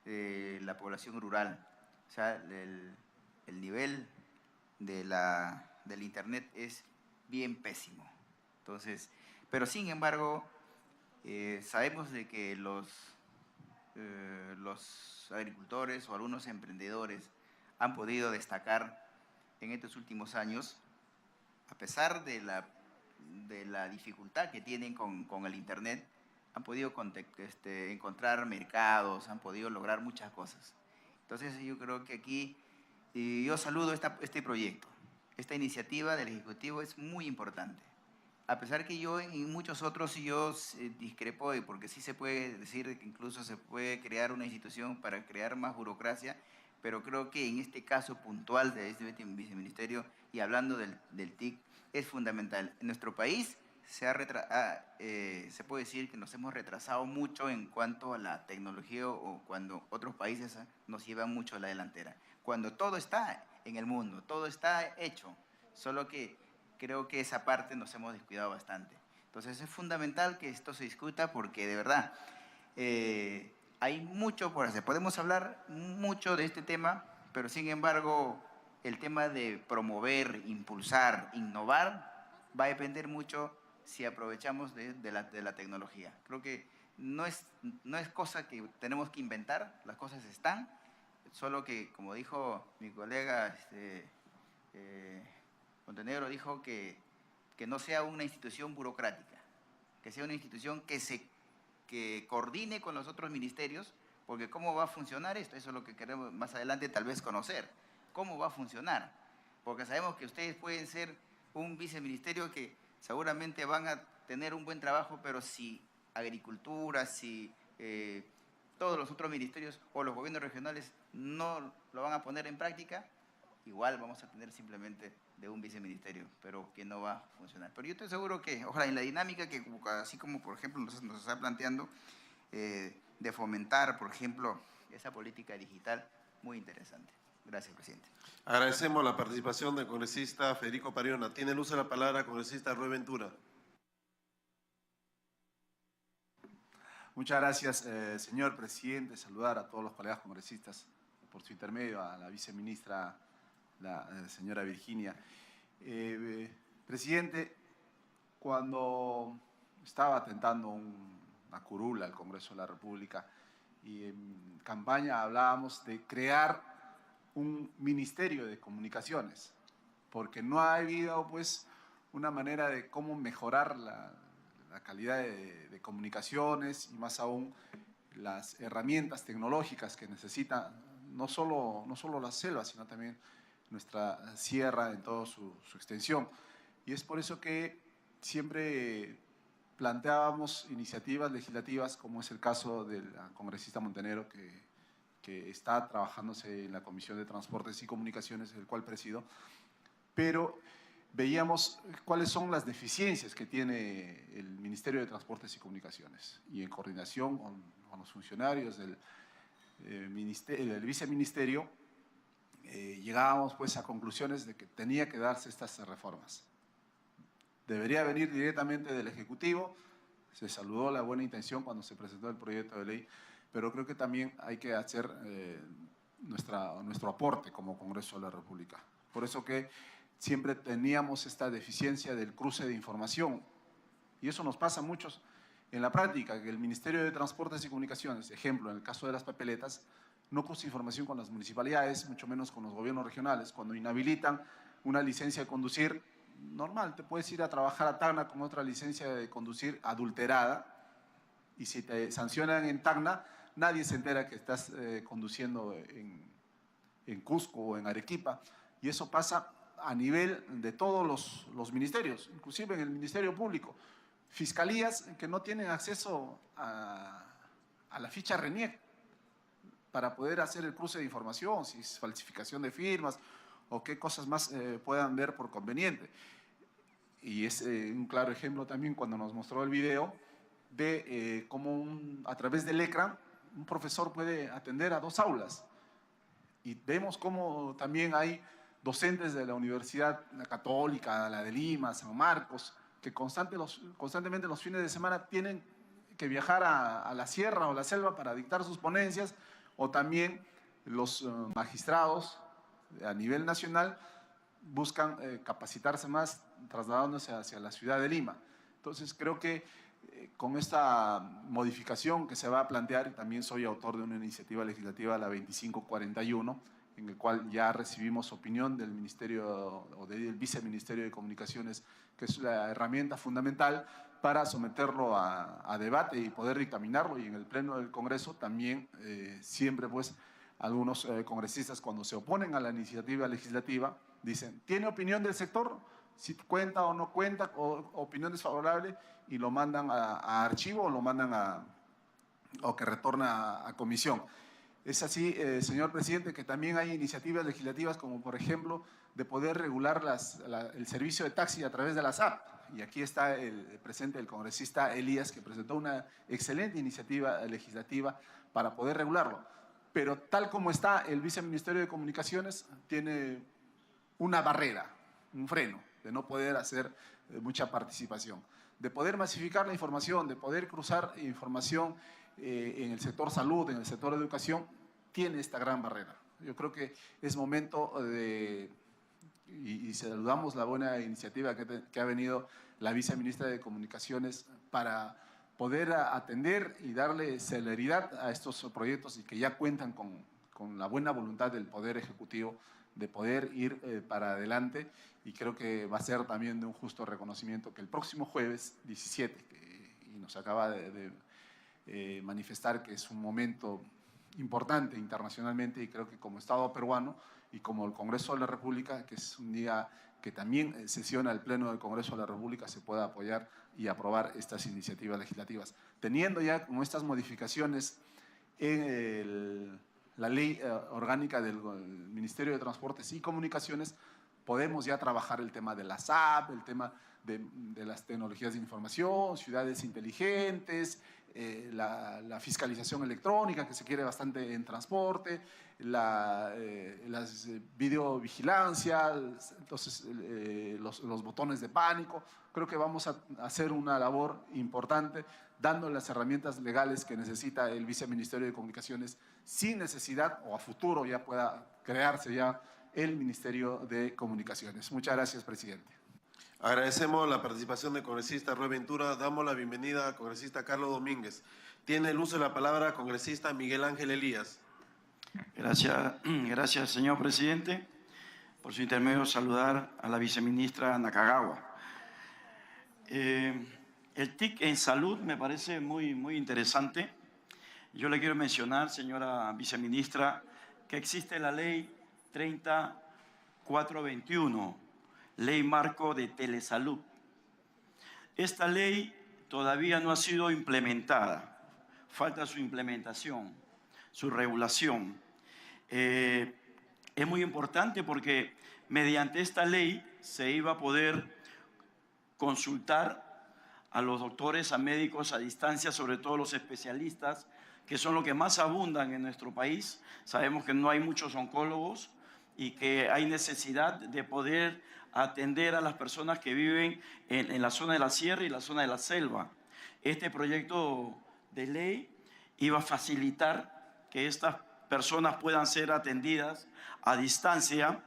la población rural. O sea, el nivel del internet es bien pésimo. Entonces, pero sin embargo, sabemos de que los agricultores o algunos emprendedores han podido destacar en estos últimos años, a pesar de la dificultad que tienen con el internet, han podido encontrar mercados, han podido lograr muchas cosas. Entonces yo creo que aquí, yo saludo este proyecto. Esta iniciativa del Ejecutivo es muy importante. A pesar que yo en muchos otros yo discrepo, porque sí se puede decir que incluso se puede crear una institución para crear más burocracia, pero creo que en este caso puntual de este viceministerio y hablando del TIC es fundamental. En nuestro país se puede decir que nos hemos retrasado mucho en cuanto a la tecnología o cuando otros países nos llevan mucho a la delantera. Cuando todo está en el mundo, todo está hecho, solo que creo que esa parte nos hemos descuidado bastante. Entonces es fundamental que esto se discuta porque de verdad hay mucho por hacer. Podemos hablar mucho de este tema, pero sin embargo el tema de promover, impulsar, innovar va a depender mucho si aprovechamos de la tecnología. Creo que no es cosa que tenemos que inventar, las cosas están, solo que como dijo mi colega Montenegro, dijo que no sea una institución burocrática. que sea una institución que coordine con los otros ministerios, porque ¿cómo va a funcionar esto? Eso es lo que queremos más adelante tal vez conocer. ¿Cómo va a funcionar? Porque sabemos que ustedes pueden ser un viceministerio que seguramente van a tener un buen trabajo, pero si Agricultura, si todos los otros ministerios o los gobiernos regionales no lo van a poner en práctica, igual vamos a tener simplemente de un viceministerio, pero que no va a funcionar. Pero yo estoy seguro que, ojalá, en la dinámica que, así como por ejemplo nos está planteando, de fomentar, por ejemplo, esa política digital, muy interesante. Gracias, presidente. Agradecemos la participación del congresista Federico Pariona. Tiene el uso de la palabra congresista Rue Ventura. Muchas gracias, señor presidente. Saludar a todos los colegas congresistas, por su intermedio, a la viceministra, la señora Virginia. Presidente, cuando estaba tentando una curula al Congreso de la República y en campaña hablábamos de crear un ministerio de comunicaciones, porque no ha habido pues una manera de cómo mejorar la calidad de comunicaciones y más aún las herramientas tecnológicas que necesita no solo la selva, sino también nuestra sierra en toda su extensión. Y es por eso que siempre planteábamos iniciativas legislativas, como es el caso del congresista Montenegro, que está trabajándose en la Comisión de Transportes y Comunicaciones, el cual presido, pero veíamos cuáles son las deficiencias que tiene el Ministerio de Transportes y Comunicaciones. Y en coordinación con los funcionarios del viceministerio, llegábamos pues a conclusiones de que tenía que darse estas reformas. Debería venir directamente del Ejecutivo. Se saludó la buena intención cuando se presentó el proyecto de ley, pero creo que también hay que hacer nuestro aporte como Congreso de la República. Por eso que siempre teníamos esta deficiencia del cruce de información. Y eso nos pasa a muchos en la práctica, que el Ministerio de Transportes y Comunicaciones, ejemplo, en el caso de las papeletas, no cruza información con las municipalidades, mucho menos con los gobiernos regionales. Cuando inhabilitan una licencia de conducir, normal, te puedes ir a trabajar a Tacna con otra licencia de conducir adulterada, y si te sancionan en Tacna, nadie se entera que estás conduciendo en Cusco o en Arequipa. Y eso pasa a nivel de todos los ministerios, inclusive en el Ministerio Público. Fiscalías que no tienen acceso a la ficha RENIEC para poder hacer el cruce de información, si es falsificación de firmas o qué cosas más puedan ver por conveniente. Y es un claro ejemplo también cuando nos mostró el video de cómo a través del ECRA un profesor puede atender a 2 aulas. Y vemos cómo también hay docentes de la Universidad Católica, la de Lima, San Marcos, que constantemente los fines de semana tienen que viajar a la sierra o la selva para dictar sus ponencias, o también los magistrados a nivel nacional buscan capacitarse más trasladándose hacia la ciudad de Lima. Entonces creo que con esta modificación que se va a plantear, y también soy autor de una iniciativa legislativa, la 2541, en el cual ya recibimos opinión del Ministerio o del Viceministerio de Comunicaciones, que es la herramienta fundamental para someterlo a debate y poder dictaminarlo, y en el Pleno del Congreso también siempre pues algunos congresistas cuando se oponen a la iniciativa legislativa dicen, ¿tiene opinión del sector? Si cuenta o no cuenta, o opinión desfavorable, y lo mandan a archivo o lo mandan o que retorna a comisión. Es así, señor presidente, que también hay iniciativas legislativas como, por ejemplo, de poder regular el servicio de taxi a través de las apps. Y aquí está presente el congresista Elías, que presentó una excelente iniciativa legislativa para poder regularlo. Pero tal como está, el Viceministerio de Comunicaciones tiene una barrera, un freno, de no poder hacer mucha participación, de poder masificar la información, de poder cruzar información en el sector salud, en el sector educación, tiene esta gran barrera. Yo creo que es momento y saludamos la buena iniciativa que ha venido la viceministra de Comunicaciones para poder atender y darle celeridad a estos proyectos, y que ya cuentan con la buena voluntad del Poder Ejecutivo de poder ir para adelante. Y creo que va a ser también de un justo reconocimiento que el próximo jueves 17, y nos acaba de manifestar que es un momento importante internacionalmente, y creo que como Estado peruano y como el Congreso de la República, que es un día que también sesiona el Pleno del Congreso de la República, se pueda apoyar y aprobar estas iniciativas legislativas. Teniendo ya como estas modificaciones en la ley orgánica del Ministerio de Transportes y Comunicaciones, podemos ya trabajar el tema de la SAP, el tema de las tecnologías de información, ciudades inteligentes, la fiscalización electrónica que se quiere bastante en transporte, las videovigilancia, entonces los botones de pánico. Creo que vamos a hacer una labor importante dando las herramientas legales que necesita el Viceministerio de Comunicaciones, sin necesidad o a futuro ya pueda crearse ya el Ministerio de Comunicaciones. Muchas gracias, presidente. Agradecemos la participación del congresista Roy Ventura. Damos la bienvenida al congresista Carlos Domínguez. Tiene el uso de la palabra congresista Miguel Ángel Elías. Gracias, señor presidente. Por su intermedio, saludar a la viceministra Nakagawa. El TIC en salud me parece muy interesante. Yo le quiero mencionar, señora viceministra, que existe la ley 30421, Ley Marco de Telesalud. Esta ley todavía no ha sido implementada, falta su implementación, su regulación. Es muy importante porque mediante esta ley se iba a poder consultar a los doctores, a médicos a distancia, sobre todo los especialistas, que son los que más abundan en nuestro país. Sabemos que no hay muchos oncólogos y que hay necesidad de poder atender a las personas que viven en la zona de la sierra y la zona de la selva. Este proyecto de ley iba a facilitar que estas personas puedan ser atendidas a distancia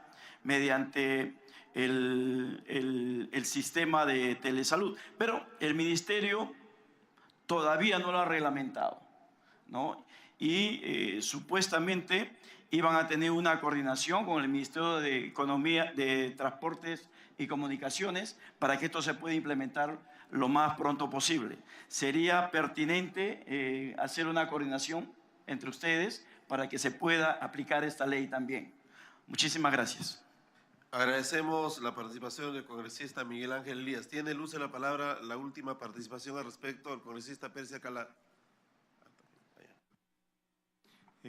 mediante el sistema de telesalud. Pero el ministerio todavía no lo ha reglamentado, ¿no? Y supuestamente iban a tener una coordinación con el Ministerio de Economía, de Transportes y Comunicaciones para que esto se pueda implementar lo más pronto posible. Sería pertinente hacer una coordinación entre ustedes para que se pueda aplicar esta ley también. Muchísimas gracias. Agradecemos la participación del congresista Miguel Ángel Elías. Tiene el uso de la palabra la última participación al respecto del congresista Persia Calá.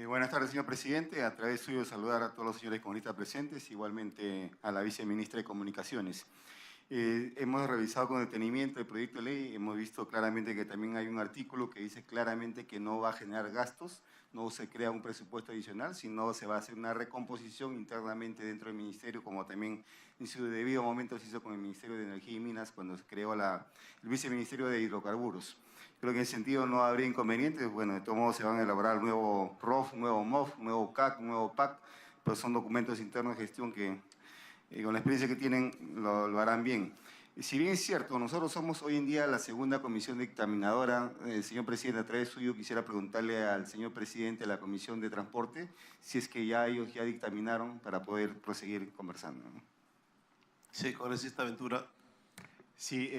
Buenas tardes, señor presidente. A través suyo saludar a todos los señores congresistas presentes, igualmente a la viceministra de Comunicaciones. Hemos revisado con detenimiento el proyecto de ley, hemos visto claramente que también hay un artículo que dice claramente que no va a generar gastos, no se crea un presupuesto adicional, sino se va a hacer una recomposición internamente dentro del ministerio, como también en su debido momento se hizo con el Ministerio de Energía y Minas cuando se creó el Viceministerio de Hidrocarburos. Creo que en ese sentido no habría inconvenientes. Bueno, de todos modos se van a elaborar nuevo ROF, nuevo MOF, nuevo CAC, nuevo PAC, pero son documentos internos de gestión que con la experiencia que tienen lo harán bien. Si bien es cierto, nosotros somos hoy en día la segunda comisión dictaminadora, señor presidente, a través suyo quisiera preguntarle al señor presidente de la Comisión de Transporte si es que ellos ya dictaminaron para poder proseguir conversando, ¿no? Sí, congresista Ventura. Sí,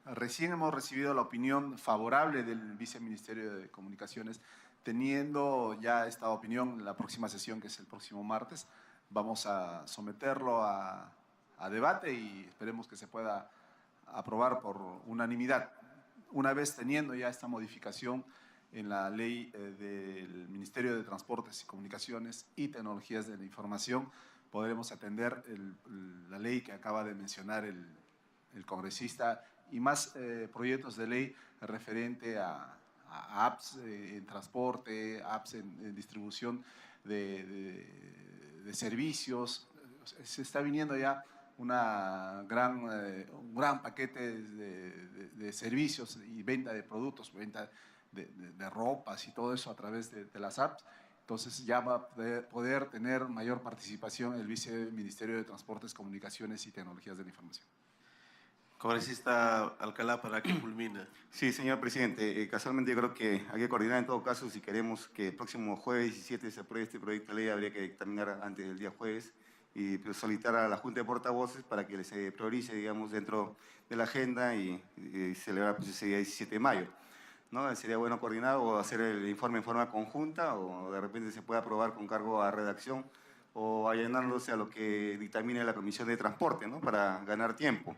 recién hemos recibido la opinión favorable del Viceministerio de Comunicaciones. Teniendo ya esta opinión en la próxima sesión, que es el próximo martes, vamos a someterlo a debate y esperemos que se pueda aprobar por unanimidad. Una vez teniendo ya esta modificación en la ley del Ministerio de Transportes y Comunicaciones y Tecnologías de la Información, podremos atender la ley que acaba de mencionar el congresista y más proyectos de ley referente a apps en transporte, apps en distribución de servicios. Se está viniendo ya un gran paquete de servicios y venta de productos, venta de ropas y todo eso a través de las apps. Entonces ya va a poder tener mayor participación el Viceministerio de Transportes, Comunicaciones y Tecnologías de la Información. Congresista Alcalá, para que culmine. Sí, señor presidente, casualmente yo creo que hay que coordinar en todo caso, si queremos que el próximo jueves 17 se apruebe este proyecto de ley, habría que dictaminar antes del día jueves y pues, solicitar a la Junta de Portavoces para que se priorice, digamos, dentro de la agenda y celebrar pues, ese día 17 de mayo. ¿No? Sería bueno coordinar o hacer el informe en forma conjunta o de repente se puede aprobar con cargo a redacción o allanándose a lo que dictamine la Comisión de Transporte, ¿no? Para ganar tiempo.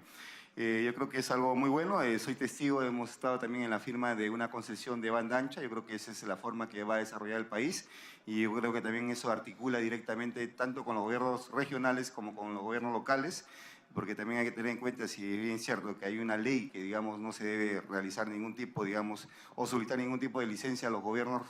Yo creo que es algo muy bueno, soy testigo, hemos estado también en la firma de una concesión de banda ancha, yo creo que esa es la forma que va a desarrollar el país y yo creo que también eso articula directamente tanto con los gobiernos regionales como con los gobiernos locales, porque también hay que tener en cuenta, si es bien cierto que hay una ley que, digamos, no se debe realizar ningún tipo, digamos, o solicitar ningún tipo de licencia a los gobiernos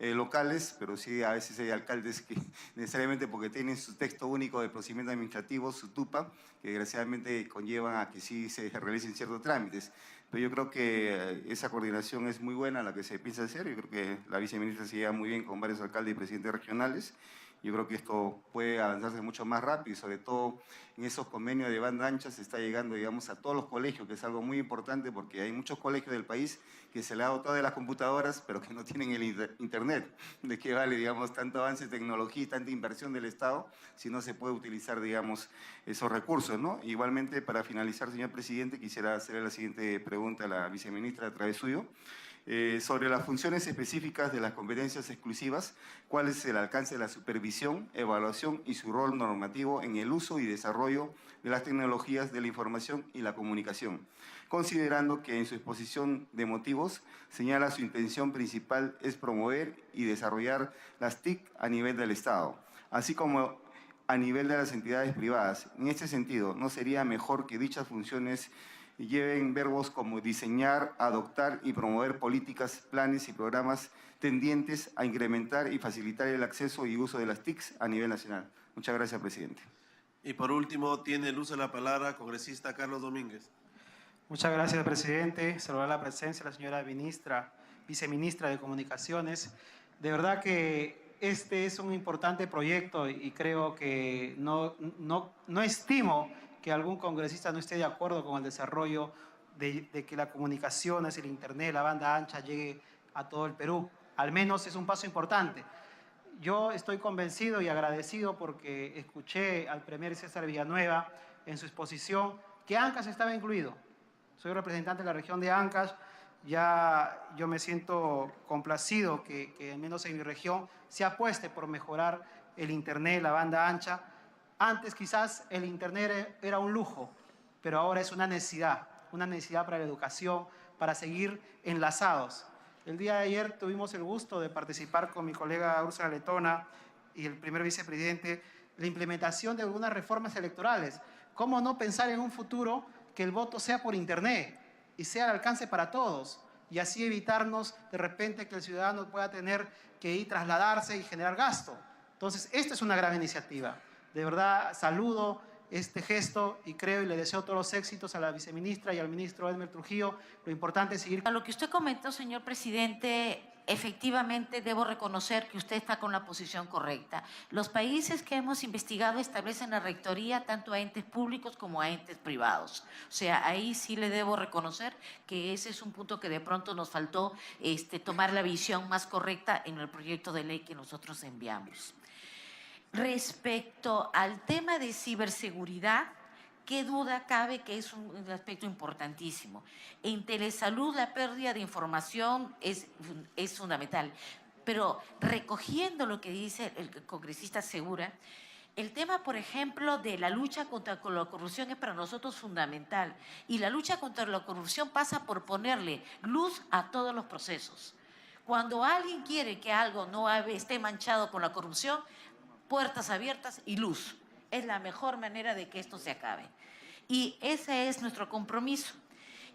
locales, pero sí a veces hay alcaldes que necesariamente porque tienen su texto único de procedimiento administrativo, su TUPA, que desgraciadamente conllevan a que sí se realicen ciertos trámites. Pero yo creo que esa coordinación es muy buena la que se piensa hacer, yo creo que la viceministra se lleva muy bien con varios alcaldes y presidentes regionales. Yo creo que esto puede avanzarse mucho más rápido y sobre todo en esos convenios de banda ancha se está llegando, digamos, a todos los colegios, que es algo muy importante porque hay muchos colegios del país que se le ha dotado de las computadoras pero que no tienen el internet. ¿De qué vale, digamos, tanto avance de tecnología y tanta inversión del Estado si no se puede utilizar, digamos, esos recursos, ¿no? Igualmente, para finalizar, señor presidente, quisiera hacerle la siguiente pregunta a la viceministra a través suyo. Sobre las funciones específicas de las competencias exclusivas, cuál es el alcance de la supervisión, evaluación y su rol normativo en el uso y desarrollo de las tecnologías de la información y la comunicación, considerando que en su exposición de motivos señala su intención principal es promover y desarrollar las TIC a nivel del Estado, así como a nivel de las entidades privadas. En este sentido, ¿no sería mejor que dichas funciones lleven verbos como diseñar, adoptar y promover políticas, planes y programas tendientes a incrementar y facilitar el acceso y uso de las TICs a nivel nacional? Muchas gracias, presidente. Y por último, tiene el uso de la palabra congresista Carlos Domínguez. Muchas gracias, presidente. Saludar la presencia de la señora viceministra de Comunicaciones. De verdad que este es un importante proyecto y creo que no estimo que algún congresista no esté de acuerdo con el desarrollo de que la comunicaciones, el internet, la banda ancha llegue a todo el Perú. Al menos es un paso importante. Yo estoy convencido y agradecido porque escuché al premier César Villanueva en su exposición que Ancash estaba incluido. Soy representante de la región de Ancash, ya yo me siento complacido que al menos en mi región se apueste por mejorar el internet, la banda ancha. Antes quizás el internet era un lujo, pero ahora es una necesidad para la educación, para seguir enlazados. El día de ayer tuvimos el gusto de participar con mi colega Úrsula Letona y el primer vicepresidente la implementación de algunas reformas electorales. ¿Cómo no pensar en un futuro que el voto sea por internet y sea al alcance para todos? Y así evitarnos de repente que el ciudadano pueda tener que ir trasladarse y generar gasto. Entonces, esta es una gran iniciativa. De verdad, saludo este gesto y creo y le deseo todos los éxitos a la viceministra y al ministro Edmer Trujillo. Lo importante es seguir. A lo que usted comentó, señor presidente, efectivamente debo reconocer que usted está con la posición correcta. Los países que hemos investigado establecen la rectoría tanto a entes públicos como a entes privados. O sea, ahí sí le debo reconocer que ese es un punto que de pronto nos faltó tomar la visión más correcta en el proyecto de ley que nosotros enviamos. Respecto al tema de ciberseguridad, qué duda cabe que es un aspecto importantísimo. En telesalud la pérdida de información es fundamental, pero recogiendo lo que dice el congresista Segura, el tema, por ejemplo, de la lucha contra la corrupción es para nosotros fundamental y la lucha contra la corrupción pasa por ponerle luz a todos los procesos. Cuando alguien quiere que algo no esté manchado con la corrupción, puertas abiertas y luz. Es la mejor manera de que esto se acabe. Y ese es nuestro compromiso.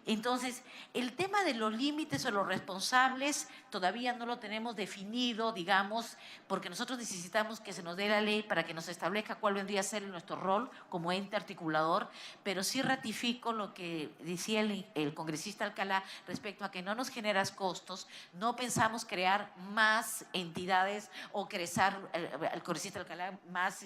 Entonces, el tema de los límites o los responsables todavía no lo tenemos definido, digamos, porque nosotros necesitamos que se nos dé la ley para que nos establezca cuál vendría a ser nuestro rol como ente articulador, pero sí ratifico lo que decía el congresista Alcalá respecto a que no nos generas costos, no pensamos crear más entidades o crecer, el congresista Alcalá, más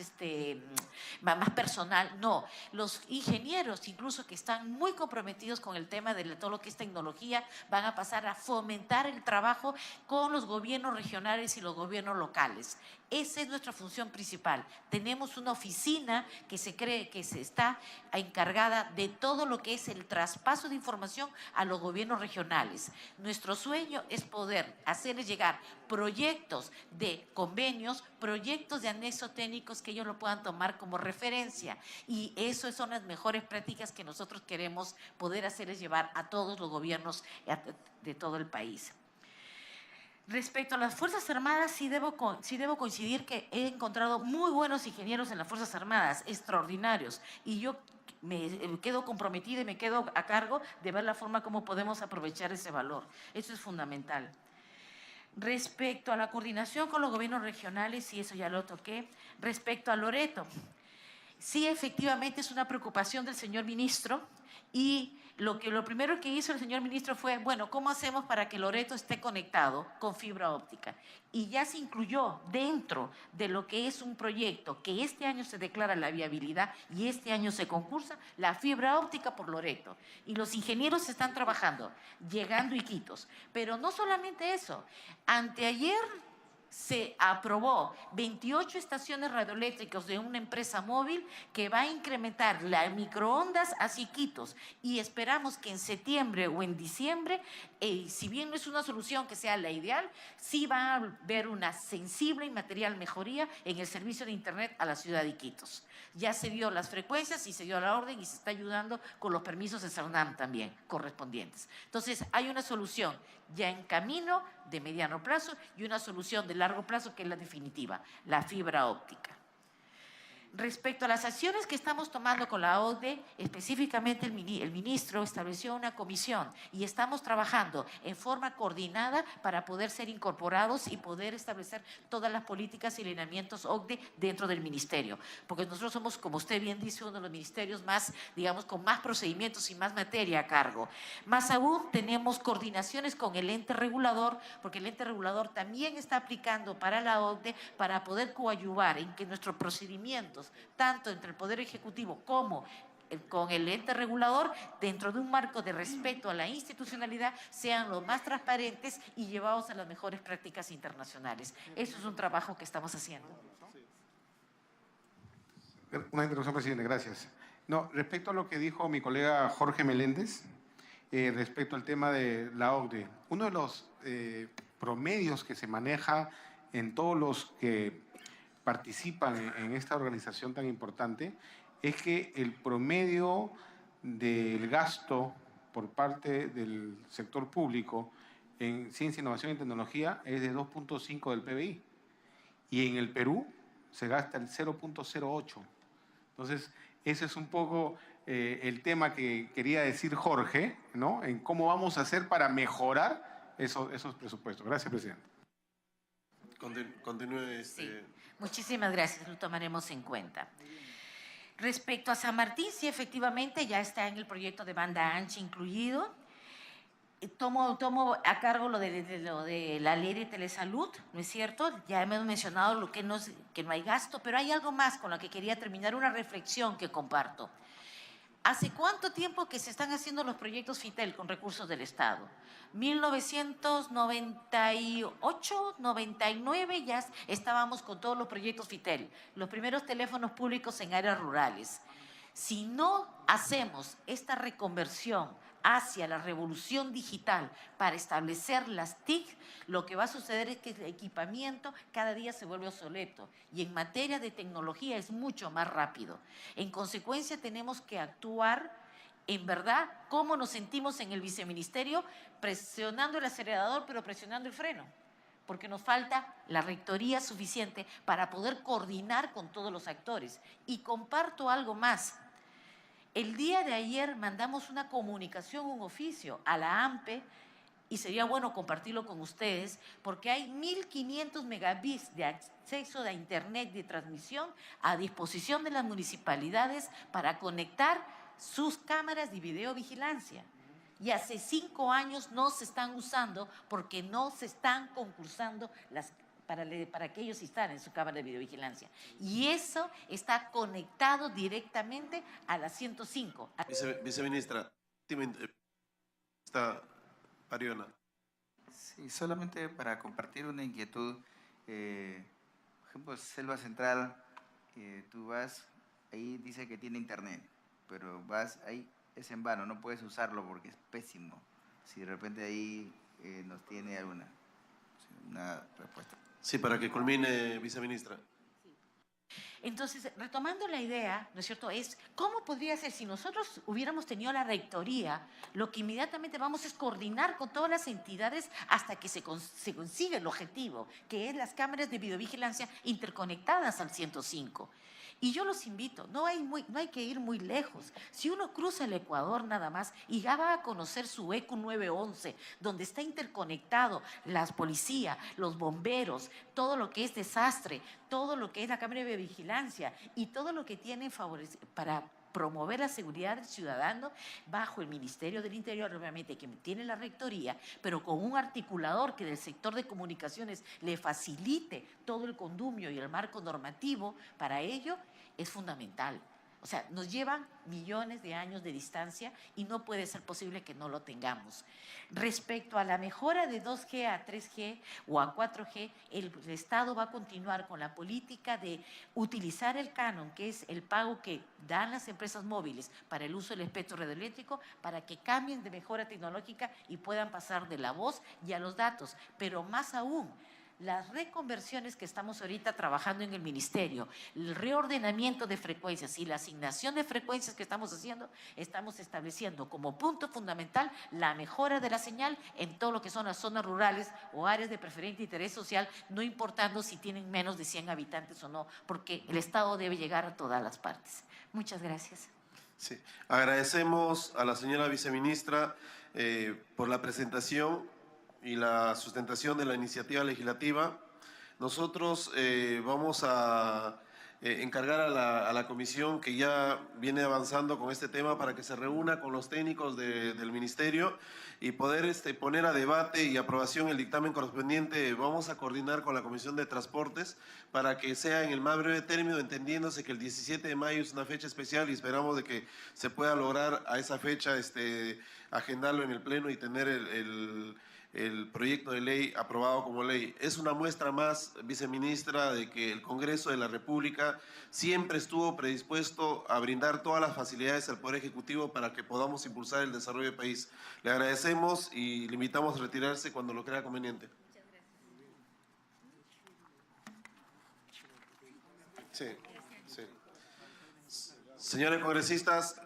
personal, no. Los ingenieros, incluso que están muy comprometidos con el tema tema de todo lo que es tecnología, van a pasar a fomentar el trabajo con los gobiernos regionales y los gobiernos locales. Esa es nuestra función principal. Tenemos una oficina que se cree que se está encargada de todo lo que es el traspaso de información a los gobiernos regionales. Nuestro sueño es poder hacerles llegar proyectos de convenios, proyectos de anexos técnicos que ellos lo puedan tomar como referencia. Y eso son las mejores prácticas que nosotros queremos poder hacerles llevar a todos los gobiernos de todo el país. Respecto a las Fuerzas Armadas, sí debo coincidir que he encontrado muy buenos ingenieros en las Fuerzas Armadas, extraordinarios, y yo me quedo comprometida y me quedo a cargo de ver la forma como podemos aprovechar ese valor. Eso es fundamental. Respecto a la coordinación con los gobiernos regionales, y eso ya lo toqué, respecto a Loreto, sí, efectivamente es una preocupación del señor ministro, y lo primero que hizo el señor ministro fue, bueno, ¿cómo hacemos para que Loreto esté conectado con fibra óptica? Y ya se incluyó dentro de lo que es un proyecto que este año se declara la viabilidad y este año se concursa, la fibra óptica por Loreto. Y los ingenieros están trabajando, llegando Iquitos. Pero no solamente eso, anteayer se aprobó 28 estaciones radioeléctricas de una empresa móvil que va a incrementar las microondas a Iquitos, y esperamos que en septiembre o en diciembre, si bien no es una solución que sea la ideal, sí va a haber una sensible y material mejoría en el servicio de Internet a la ciudad de Iquitos. Ya se dio las frecuencias y se dio la orden y se está ayudando con los permisos de SERNAM también correspondientes. Entonces, hay una solución ya en camino de mediano plazo y una solución de largo plazo que es la definitiva, la fibra óptica. Respecto a las acciones que estamos tomando con la OCDE, específicamente el ministro estableció una comisión y estamos trabajando en forma coordinada para poder ser incorporados y poder establecer todas las políticas y lineamientos OCDE dentro del ministerio. Porque nosotros somos, como usted bien dice, uno de los ministerios más, digamos, con más procedimientos y más materia a cargo. Más aún, tenemos coordinaciones con el ente regulador, porque el ente regulador también está aplicando para la OCDE para poder coadyuvar en que nuestros procedimientos, tanto entre el Poder Ejecutivo como con el ente regulador, dentro de un marco de respeto a la institucionalidad, sean los más transparentes y llevados a las mejores prácticas internacionales. Eso es un trabajo que estamos haciendo. Una interrupción, presidente, gracias. No, respecto a lo que dijo mi colega Jorge Meléndez, respecto al tema de la OCDE, uno de los promedios que se maneja en todos los que participan en esta organización tan importante es que el promedio del gasto por parte del sector público en ciencia, innovación y tecnología es de 2.5 del PBI, y en el Perú se gasta el 0.08. Entonces, ese es un poco el tema que quería decir Jorge, ¿no? En cómo vamos a hacer para mejorar esos presupuestos. Gracias, presidente. Continúe. Sí. Muchísimas gracias, lo tomaremos en cuenta. Respecto a San Martín, sí, efectivamente, ya está en el proyecto de banda ancha incluido. Tomo a cargo lo de la ley de telesalud, ¿no es cierto? Ya hemos mencionado lo que no hay gasto, pero hay algo más con lo que quería terminar, una reflexión que comparto. ¿Hace cuánto tiempo que se están haciendo los proyectos FITEL con recursos del Estado? 1998, 99 ya estábamos con todos los proyectos FITEL, los primeros teléfonos públicos en áreas rurales. Si no hacemos esta reconversión hacia la revolución digital para establecer las TIC, lo que va a suceder es que el equipamiento cada día se vuelve obsoleto y en materia de tecnología es mucho más rápido. En consecuencia, tenemos que actuar en verdad como nos sentimos en el viceministerio, presionando el acelerador pero presionando el freno, porque nos falta la rectoría suficiente para poder coordinar con todos los actores. Y comparto algo más. El día de ayer mandamos una comunicación, un oficio a la AMPE, y sería bueno compartirlo con ustedes, porque hay 1.500 megabits de acceso a Internet de transmisión a disposición de las municipalidades para conectar sus cámaras de videovigilancia. Y hace 5 años no se están usando porque no se están concursando para que ellos instalen su cámara de videovigilancia. Y eso está conectado directamente a la 105. Viceministra, Está Pariona. Sí, solamente para compartir una inquietud. Por ejemplo, Selva Central, tú vas, ahí dice que tiene internet, pero vas ahí, es en vano, no puedes usarlo porque es pésimo. Si de repente ahí nos tiene alguna una respuesta. Sí, para que culmine, viceministra. Entonces, retomando la idea, ¿no es cierto?, es cómo podría ser si nosotros hubiéramos tenido la rectoría, lo que inmediatamente vamos es coordinar con todas las entidades hasta que se consiga el objetivo, que es las cámaras de videovigilancia interconectadas al 105. Y yo los invito, no hay que ir muy lejos. Si uno cruza el Ecuador nada más y ya va a conocer su ECU 911, donde está interconectado la policía, los bomberos, todo lo que es desastre, todo lo que es la cámara de vigilancia y todo lo que tiene para promover la seguridad del ciudadano bajo el Ministerio del Interior, obviamente, que tiene la rectoría, pero con un articulador que del sector de comunicaciones le facilite todo el condumio y el marco normativo para ello, es fundamental. O sea, nos llevan millones de años de distancia y no puede ser posible que no lo tengamos. Respecto a la mejora de 2G a 3G o a 4G, el Estado va a continuar con la política de utilizar el canon, que es el pago que dan las empresas móviles para el uso del espectro radioeléctrico, para que cambien de mejora tecnológica y puedan pasar de la voz y a los datos. Pero más aún, las reconversiones que estamos ahorita trabajando en el Ministerio, el reordenamiento de frecuencias y la asignación de frecuencias que estamos haciendo, estamos estableciendo como punto fundamental la mejora de la señal en todo lo que son las zonas rurales o áreas de preferente interés social, no importando si tienen menos de 100 habitantes o no, porque el Estado debe llegar a todas las partes. Muchas gracias. Sí. Agradecemos a la señora viceministra por la presentación y la sustentación de la iniciativa legislativa. Nosotros vamos a encargar a la comisión que ya viene avanzando con este tema para que se reúna con los técnicos del ministerio y poder poner a debate y aprobación el dictamen correspondiente. Vamos a coordinar con la Comisión de Transportes para que sea en el más breve término, entendiéndose que el 17 de mayo es una fecha especial y esperamos de que se pueda lograr a esa fecha agendarlo en el Pleno y tener el proyecto de ley aprobado como ley. Es una muestra más, viceministra, de que el Congreso de la República siempre estuvo predispuesto a brindar todas las facilidades al Poder Ejecutivo para que podamos impulsar el desarrollo del país. Le agradecemos y le invitamos a retirarse cuando lo crea conveniente. Sí, sí. Señores congresistas,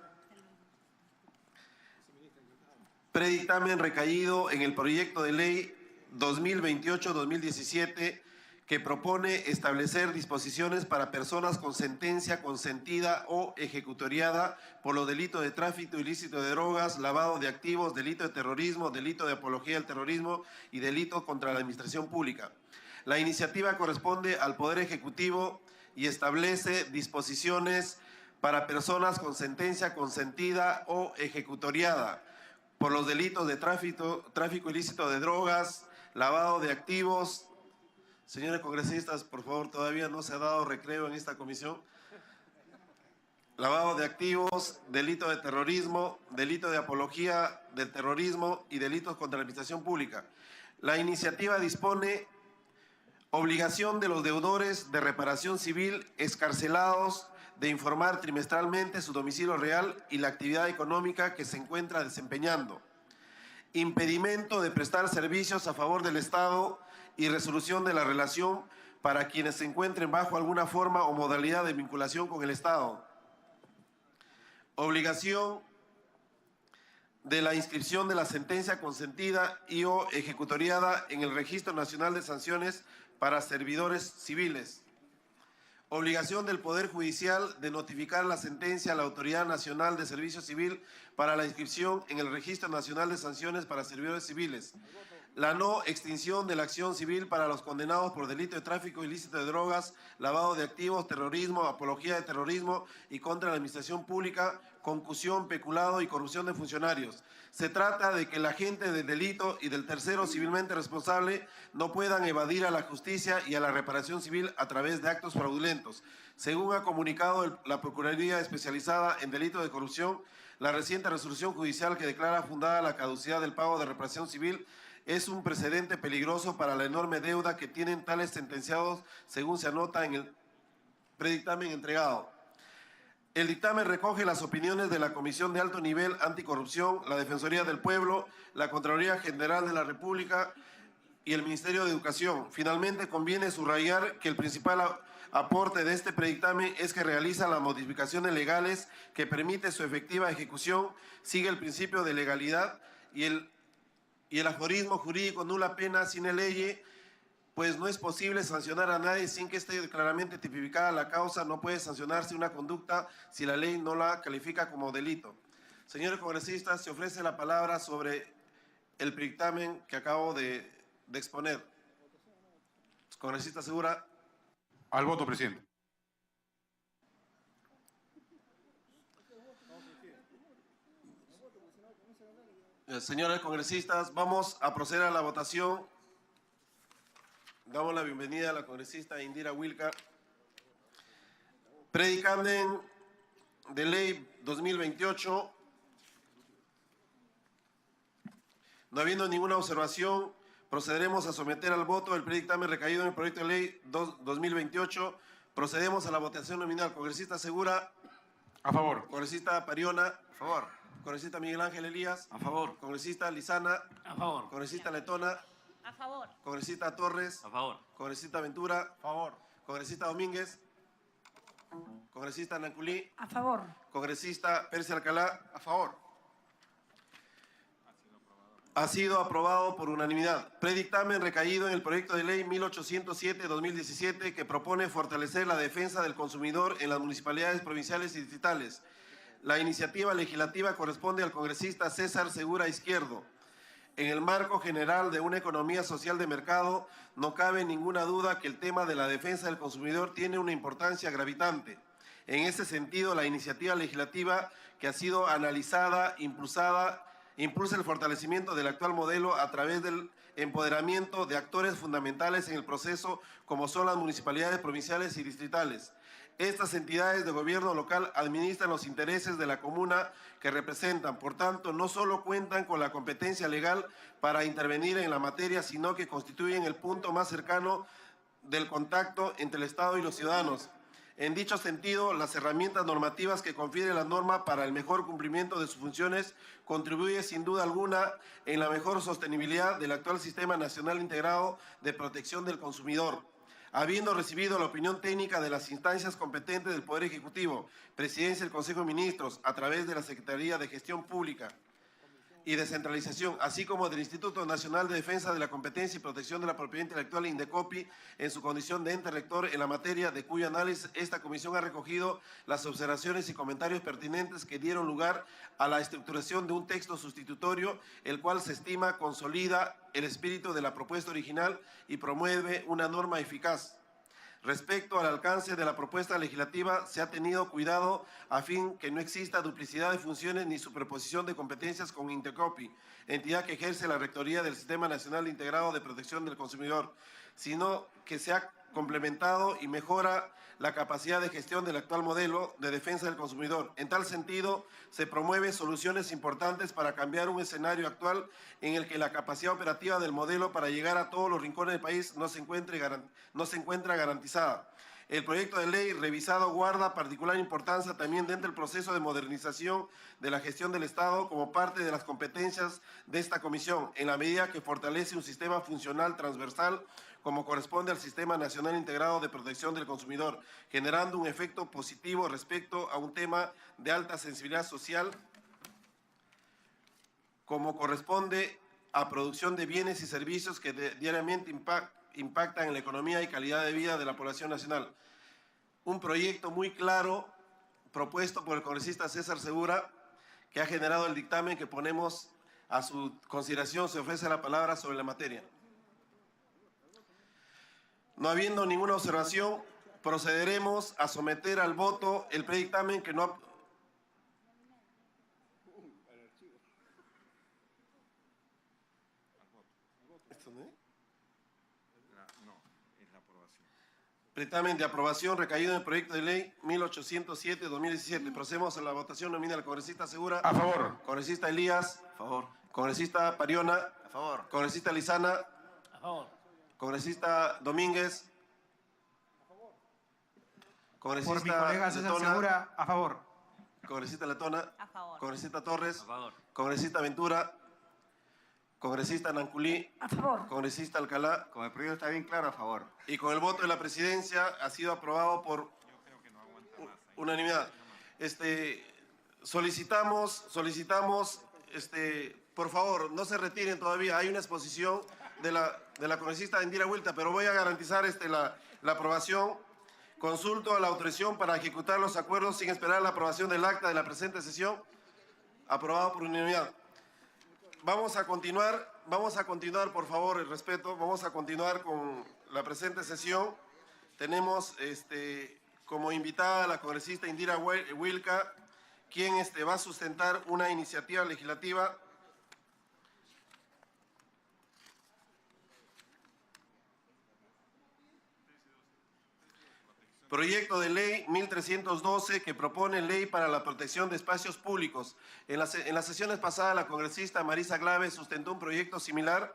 predictamen recaído en el proyecto de ley 2028-2017 que propone establecer disposiciones para personas con sentencia consentida o ejecutoriada por los delitos de tráfico ilícito de drogas, lavado de activos, delito de terrorismo, delito de apología al terrorismo y delito contra la administración pública. La iniciativa corresponde al Poder Ejecutivo y establece disposiciones para personas con sentencia consentida o ejecutoriada por los delitos de tráfico ilícito de drogas, lavado de activos. Señores congresistas, por favor, todavía no se ha dado recreo en esta comisión. Lavado de activos, delito de terrorismo, delito de apología del terrorismo y delitos contra la administración pública. La iniciativa dispone obligación de los deudores de reparación civil excarcelados de informar trimestralmente su domicilio real y la actividad económica que se encuentra desempeñando. Impedimento de prestar servicios a favor del Estado y resolución de la relación para quienes se encuentren bajo alguna forma o modalidad de vinculación con el Estado. Obligación de la inscripción de la sentencia consentida y o ejecutoriada en el Registro Nacional de Sanciones para servidores civiles. Obligación del Poder Judicial de notificar la sentencia a la Autoridad Nacional de Servicio Civil para la inscripción en el Registro Nacional de Sanciones para servidores civiles. la no extinción de la acción civil para los condenados por delito de tráfico ilícito de drogas, lavado de activos, terrorismo, apología de terrorismo y contra la administración pública, concusión, peculado y corrupción de funcionarios. Se trata de que el agente del delito y del tercero civilmente responsable no puedan evadir a la justicia y a la reparación civil a través de actos fraudulentos. Según ha comunicado la Procuraduría Especializada en Delitos de Corrupción, la reciente resolución judicial que declara fundada la caducidad del pago de reparación civil es un precedente peligroso para la enorme deuda que tienen tales sentenciados, según se anota en el predictamen entregado. El dictamen recoge las opiniones de la Comisión de Alto Nivel Anticorrupción, la Defensoría del Pueblo, la Contraloría General de la República y el Ministerio de Educación. Finalmente, conviene subrayar que el principal aporte de este predictamen es que realiza las modificaciones legales que permite su efectiva ejecución, sigue el principio de legalidad y el aforismo jurídico nula pena sine lege, pues no es posible sancionar a nadie sin que esté claramente tipificada la causa. No puede sancionarse una conducta si la ley no la califica como delito. Señores congresistas, se ofrece la palabra sobre el predictamen que acabo de exponer. Congresista Segura. Al voto, presidente. Señores congresistas, vamos a proceder a la votación. Damos la bienvenida a la congresista Indira Wilca. Predictamen de ley 2028. No habiendo ninguna observación, procederemos a someter al voto el predictamen recaído en el proyecto de ley 2028. Procedemos a la votación nominal. Congresista Segura. A favor. Congresista Pariona. A favor. Congresista Miguel Ángel Elías. A favor. Congresista Lizana. A favor. Congresista Letona. A favor. Congresista Torres. A favor. Congresista Ventura. A favor. Congresista Domínguez. Congresista Nanculí. A favor. Congresista Pérez Alcalá. A favor. Ha sido aprobado por unanimidad. Predictamen recaído en el proyecto de ley 1807-2017 que propone fortalecer la defensa del consumidor en las municipalidades provinciales y distritales. La iniciativa legislativa corresponde al congresista César Segura Izquierdo. En el marco general de una economía social de mercado, no cabe ninguna duda que el tema de la defensa del consumidor tiene una importancia gravitante. En ese sentido, la iniciativa legislativa que ha sido analizada, impulsa el fortalecimiento del actual modelo a través del empoderamiento de actores fundamentales en el proceso, como son las municipalidades provinciales y distritales. Estas entidades de gobierno local administran los intereses de la comuna que representan. Por tanto, no solo cuentan con la competencia legal para intervenir en la materia, sino que constituyen el punto más cercano del contacto entre el Estado y los ciudadanos. En dicho sentido, las herramientas normativas que confiere la norma para el mejor cumplimiento de sus funciones contribuye sin duda alguna en la mejor sostenibilidad del actual Sistema Nacional Integrado de Protección del Consumidor. Habiendo recibido la opinión técnica de las instancias competentes del Poder Ejecutivo, Presidencia del Consejo de Ministros, a través de la Secretaría de Gestión Pública y Descentralización, así como del Instituto Nacional de Defensa de la Competencia y Protección de la Propiedad Intelectual, INDECOPI, en su condición de ente rector en la materia, de cuyo análisis esta comisión ha recogido las observaciones y comentarios pertinentes que dieron lugar a la estructuración de un texto sustitutorio, el cual se estima consolida el espíritu de la propuesta original y promueve una norma eficaz. Respecto al alcance de la propuesta legislativa, se ha tenido cuidado a fin que no exista duplicidad de funciones ni superposición de competencias con INDECOPI, entidad que ejerce la rectoría del Sistema Nacional Integrado de Protección del Consumidor, sino que se ha complementado y mejora la capacidad de gestión del actual modelo de defensa del consumidor. En tal sentido, se promueven soluciones importantes para cambiar un escenario actual en el que la capacidad operativa del modelo para llegar a todos los rincones del país no se encuentra garantizada. El proyecto de ley revisado guarda particular importancia también dentro del proceso de modernización de la gestión del Estado como parte de las competencias de esta comisión, en la medida que fortalece un sistema funcional transversal como corresponde al Sistema Nacional Integrado de Protección del Consumidor, generando un efecto positivo respecto a un tema de alta sensibilidad social, como corresponde a producción de bienes y servicios que diariamente impactan en la economía y calidad de vida de la población nacional. Un proyecto muy claro propuesto por el congresista César Segura, que ha generado el dictamen que ponemos A su consideración se ofrece la palabra sobre la materia. No habiendo ninguna observación, procederemos a someter al voto el predictamen que no ha... Predictamen de aprobación recaído en el proyecto de ley 1807-2017. Procedemos a la votación nominal. Congresista Segura. A favor. Congresista Elías. A favor. Congresista Pariona. A favor. Congresista Lizana. A favor. Congresista Domínguez. Congresista Por mi colega César Letona. Segura, a favor. Congresista Letona. A favor. Congresista Torres. A favor. Congresista Ventura. Congresista Nanculí. A favor. Congresista Alcalá. Como el proyecto está bien claro, a favor. Y con el voto de la presidencia ha sido aprobado por unanimidad. Solicitamos, por favor, no se retiren todavía. Hay una exposición de la congresista Indira Huilta, pero voy a garantizar la aprobación. Consulto a la autorización para ejecutar los acuerdos sin esperar la aprobación del acta de la presente sesión. Aprobado por unanimidad. Vamos a continuar, por favor, el respeto. Vamos a continuar con la presente sesión. Tenemos como invitada a la congresista Indira Huilca, quien va a sustentar una iniciativa legislativa proyecto de ley 1312 que propone ley para la protección de espacios públicos. En las sesiones pasadas la congresista Marisa Glave sustentó un proyecto similar.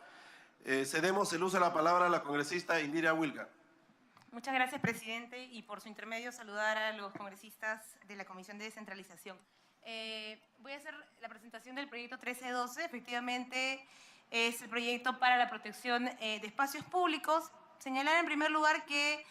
Cedemos el uso de la palabra a la congresista Indira Huilca. Muchas gracias, presidente, y por su intermedio saludar a los congresistas de la Comisión de Descentralización. Voy a hacer la presentación del proyecto 1312. Efectivamente, es el proyecto para la protección de espacios públicos. Señalar en primer lugar que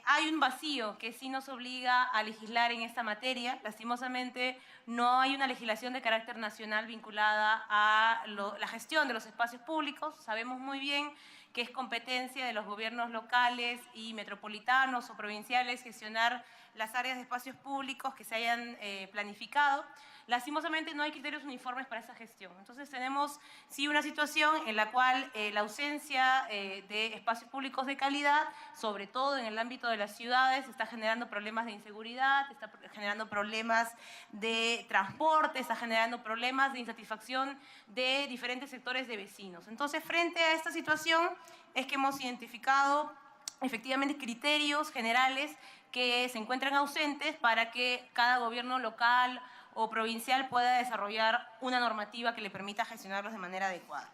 hay un vacío que sí nos obliga a legislar en esta materia. Lastimosamente, no hay una legislación de carácter nacional vinculada a la gestión de los espacios públicos. Sabemos muy bien que es competencia de los gobiernos locales y metropolitanos o provinciales gestionar las áreas de espacios públicos que se hayan planificado. Lastimosamente no hay criterios uniformes para esa gestión. Entonces tenemos sí una situación en la cual la ausencia de espacios públicos de calidad, sobre todo en el ámbito de las ciudades, está generando problemas de inseguridad, está generando problemas de transporte, está generando problemas de insatisfacción de diferentes sectores de vecinos. Entonces, frente a esta situación es que hemos identificado efectivamente criterios generales que se encuentran ausentes para que cada gobierno local o provincial pueda desarrollar una normativa que le permita gestionarlos de manera adecuada.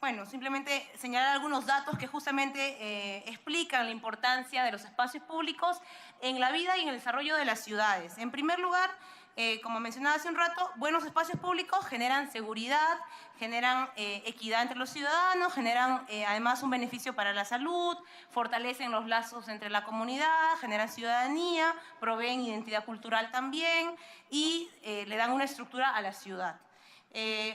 Bueno, simplemente señalar algunos datos que justamente explican la importancia de los espacios públicos en la vida y en el desarrollo de las ciudades. En primer lugar, como mencionaba hace un rato, buenos espacios públicos generan seguridad, generan equidad entre los ciudadanos, generan además un beneficio para la salud, fortalecen los lazos entre la comunidad, generan ciudadanía, proveen identidad cultural también y le dan una estructura a la ciudad.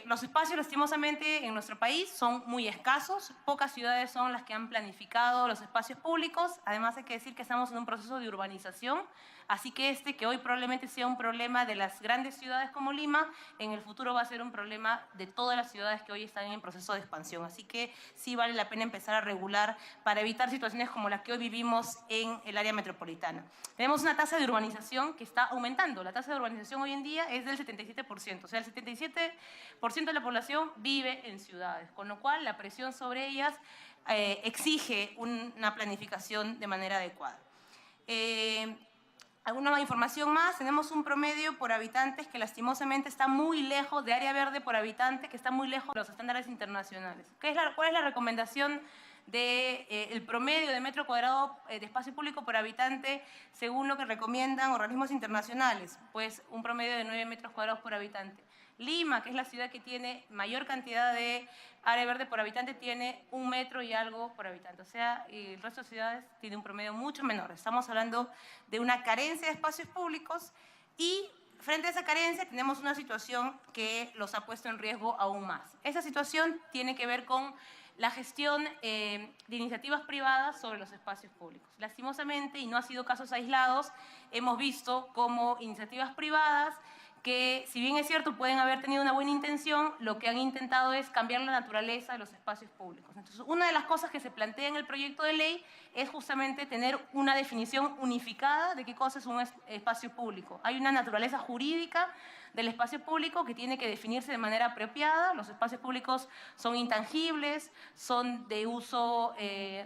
Los espacios, lastimosamente, en nuestro país son muy escasos. Pocas ciudades son las que han planificado los espacios públicos. Además, hay que decir que estamos en un proceso de urbanización. Así que que hoy probablemente sea un problema de las grandes ciudades como Lima, en el futuro va a ser un problema de todas las ciudades que hoy están en proceso de expansión. Así que sí vale la pena empezar a regular para evitar situaciones como las que hoy vivimos en el área metropolitana. Tenemos una tasa de urbanización que está aumentando. La tasa de urbanización hoy en día es del 77%. O sea, el 77% de la población vive en ciudades, con lo cual la presión sobre ellas exige una planificación de manera adecuada. Alguna información más, tenemos un promedio por habitantes que lastimosamente está muy lejos de área verde por habitante, que está muy lejos de los estándares internacionales. ¿Cuál es la recomendación del promedio de metro cuadrado de espacio público por habitante según lo que recomiendan organismos internacionales? Pues un promedio de 9 metros cuadrados por habitante. Lima, que es la ciudad que tiene mayor cantidad de área verde por habitante, tiene 1 metro y algo por habitante. O sea, el resto de ciudades tiene un promedio mucho menor. Estamos hablando de una carencia de espacios públicos y frente a esa carencia tenemos una situación que los ha puesto en riesgo aún más. Esa situación tiene que ver con la gestión de iniciativas privadas sobre los espacios públicos. Lastimosamente, y no ha sido casos aislados, hemos visto cómo iniciativas privadas que, si bien es cierto, pueden haber tenido una buena intención, lo que han intentado es cambiar la naturaleza de los espacios públicos. Entonces, una de las cosas que se plantea en el proyecto de ley es justamente tener una definición unificada de qué cosa es un espacio público. Hay una naturaleza jurídica del espacio público que tiene que definirse de manera apropiada. Los espacios públicos son intangibles, son de uso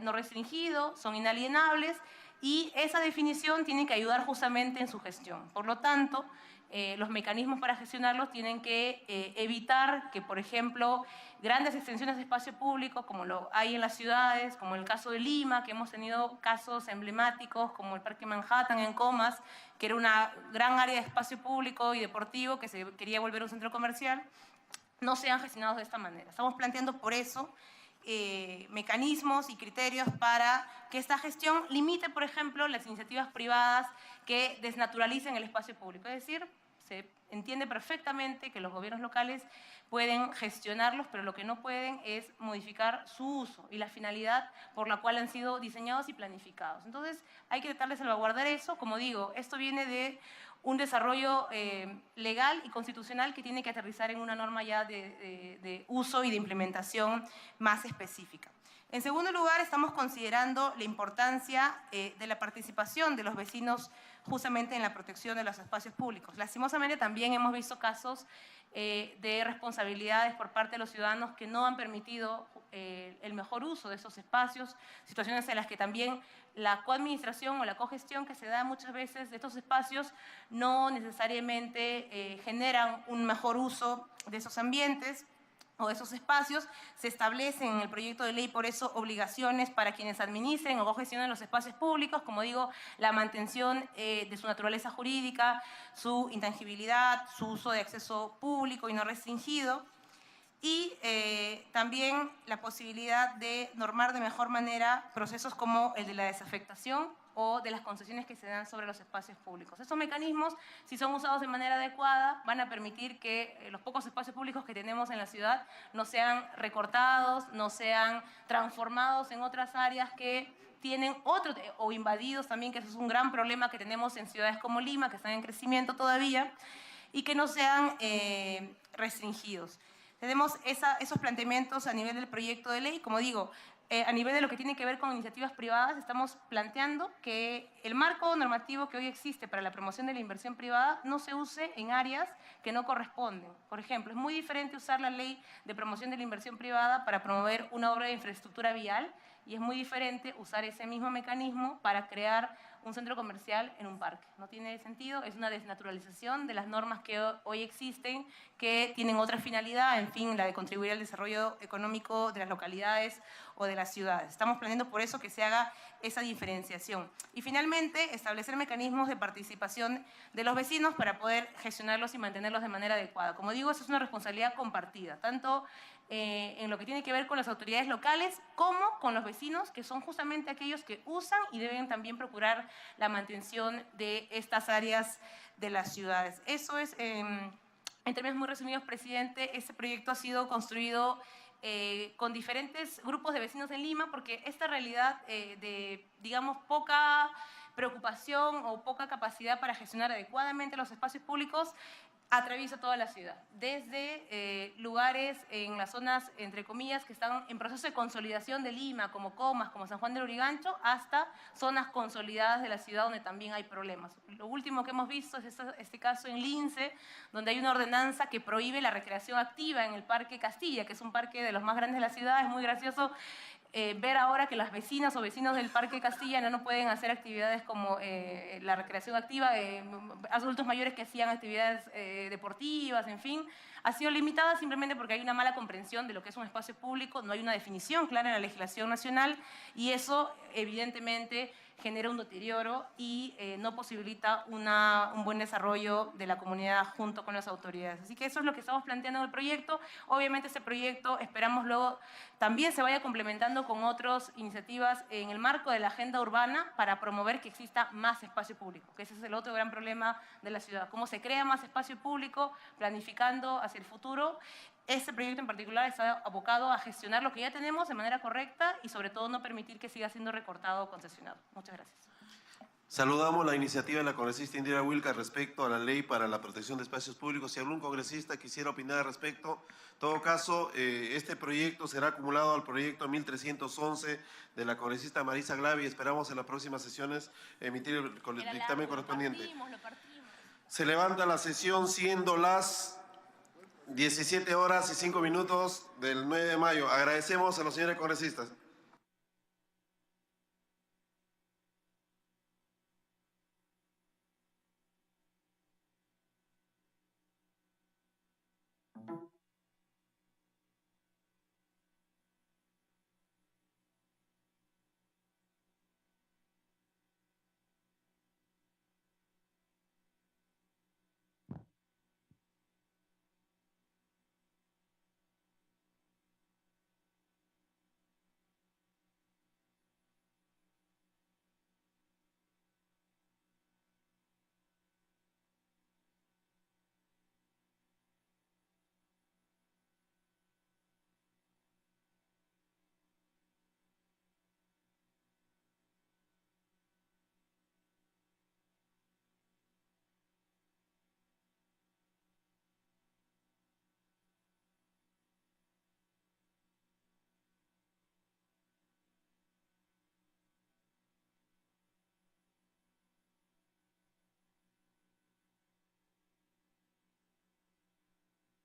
no restringido, son inalienables, y esa definición tiene que ayudar justamente en su gestión. Por lo tanto, los mecanismos para gestionarlos tienen que evitar que, por ejemplo, grandes extensiones de espacio público, como lo hay en las ciudades, como el caso de Lima, que hemos tenido casos emblemáticos, como el Parque Manhattan en Comas, que era una gran área de espacio público y deportivo que se quería volver un centro comercial, no sean gestionados de esta manera. Estamos planteando por eso mecanismos y criterios para que esta gestión limite, por ejemplo, las iniciativas privadas que desnaturalicen el espacio público. Es decir, se entiende perfectamente que los gobiernos locales pueden gestionarlos, pero lo que no pueden es modificar su uso y la finalidad por la cual han sido diseñados y planificados. Entonces, hay que tratar de salvaguardar eso. Como digo, esto viene de un desarrollo legal y constitucional que tiene que aterrizar en una norma ya de uso y de implementación más específica. En segundo lugar, estamos considerando la importancia de la participación de los vecinos justamente en la protección de los espacios públicos. Lastimosamente también hemos visto casos de responsabilidades por parte de los ciudadanos que no han permitido el mejor uso de esos espacios, situaciones en las que también la coadministración o la cogestión que se da muchas veces de estos espacios no necesariamente generan un mejor uso de esos ambientes o de esos espacios. Se establecen en el proyecto de ley, por eso, obligaciones para quienes administren o gestionen los espacios públicos, como digo, la mantención de su naturaleza jurídica, su intangibilidad, su uso de acceso público y no restringido, y también la posibilidad de normar de mejor manera procesos como el de la desafectación o de las concesiones que se dan sobre los espacios públicos. Estos mecanismos, si son usados de manera adecuada, van a permitir que los pocos espacios públicos que tenemos en la ciudad no sean recortados, no sean transformados en otras áreas que tienen otro, o invadidos también, que eso es un gran problema que tenemos en ciudades como Lima, que están en crecimiento todavía, y que no sean restringidos. Tenemos esos planteamientos a nivel del proyecto de ley. Como digo, a nivel de lo que tiene que ver con iniciativas privadas, estamos planteando que el marco normativo que hoy existe para la promoción de la inversión privada no se use en áreas que no corresponden. Por ejemplo, es muy diferente usar la ley de promoción de la inversión privada para promover una obra de infraestructura vial, y es muy diferente usar ese mismo mecanismo para crear un centro comercial en un parque. No tiene sentido, es una desnaturalización de las normas que hoy existen, que tienen otra finalidad, en fin, la de contribuir al desarrollo económico de las localidades o de las ciudades. Estamos planeando por eso que se haga esa diferenciación. Y finalmente, establecer mecanismos de participación de los vecinos para poder gestionarlos y mantenerlos de manera adecuada. Como digo, eso es una responsabilidad compartida, tanto en lo que tiene que ver con las autoridades locales como con los vecinos, que son justamente aquellos que usan y deben también procurar la mantención de estas áreas de las ciudades. Eso es, en términos muy resumidos, presidente, este proyecto ha sido construido con diferentes grupos de vecinos en Lima, porque esta realidad de, digamos, poca preocupación o poca capacidad para gestionar adecuadamente los espacios públicos atraviesa toda la ciudad, desde lugares en las zonas, entre comillas, que están en proceso de consolidación de Lima, como Comas, como San Juan del Lurigancho, hasta zonas consolidadas de la ciudad donde también hay problemas. Lo último que hemos visto es este caso en Lince, donde hay una ordenanza que prohíbe la recreación activa en el Parque Castilla, que es un parque de los más grandes de la ciudad. Es muy gracioso ver ahora que las vecinas o vecinos del Parque Castilla no pueden hacer actividades como la recreación activa, adultos mayores que hacían actividades deportivas, en fin. Ha sido limitada simplemente porque hay una mala comprensión de lo que es un espacio público, no hay una definición clara en la legislación nacional, y eso evidentemente genera un deterioro y no posibilita un buen desarrollo de la comunidad junto con las autoridades. Así que eso es lo que estamos planteando en el proyecto. Obviamente este proyecto esperamos luego también se vaya complementando con otras iniciativas en el marco de la agenda urbana para promover que exista más espacio público, que ese es el otro gran problema de la ciudad. Cómo se crea más espacio público, planificando hacia el futuro. Este proyecto en particular está abocado a gestionar lo que ya tenemos de manera correcta y sobre todo no permitir que siga siendo recortado o concesionado. Muchas gracias. Saludamos la iniciativa de la congresista Indira Wilca respecto a la ley para la protección de espacios públicos. Si algún congresista quisiera opinar al respecto, en todo caso, este proyecto será acumulado al proyecto 1311 de la congresista Marisa Glavi y esperamos en las próximas sesiones emitir el dictamen correspondiente. Se levanta la sesión siendo las 17 horas y 5 minutos del 9 de mayo. Agradecemos a los señores congresistas.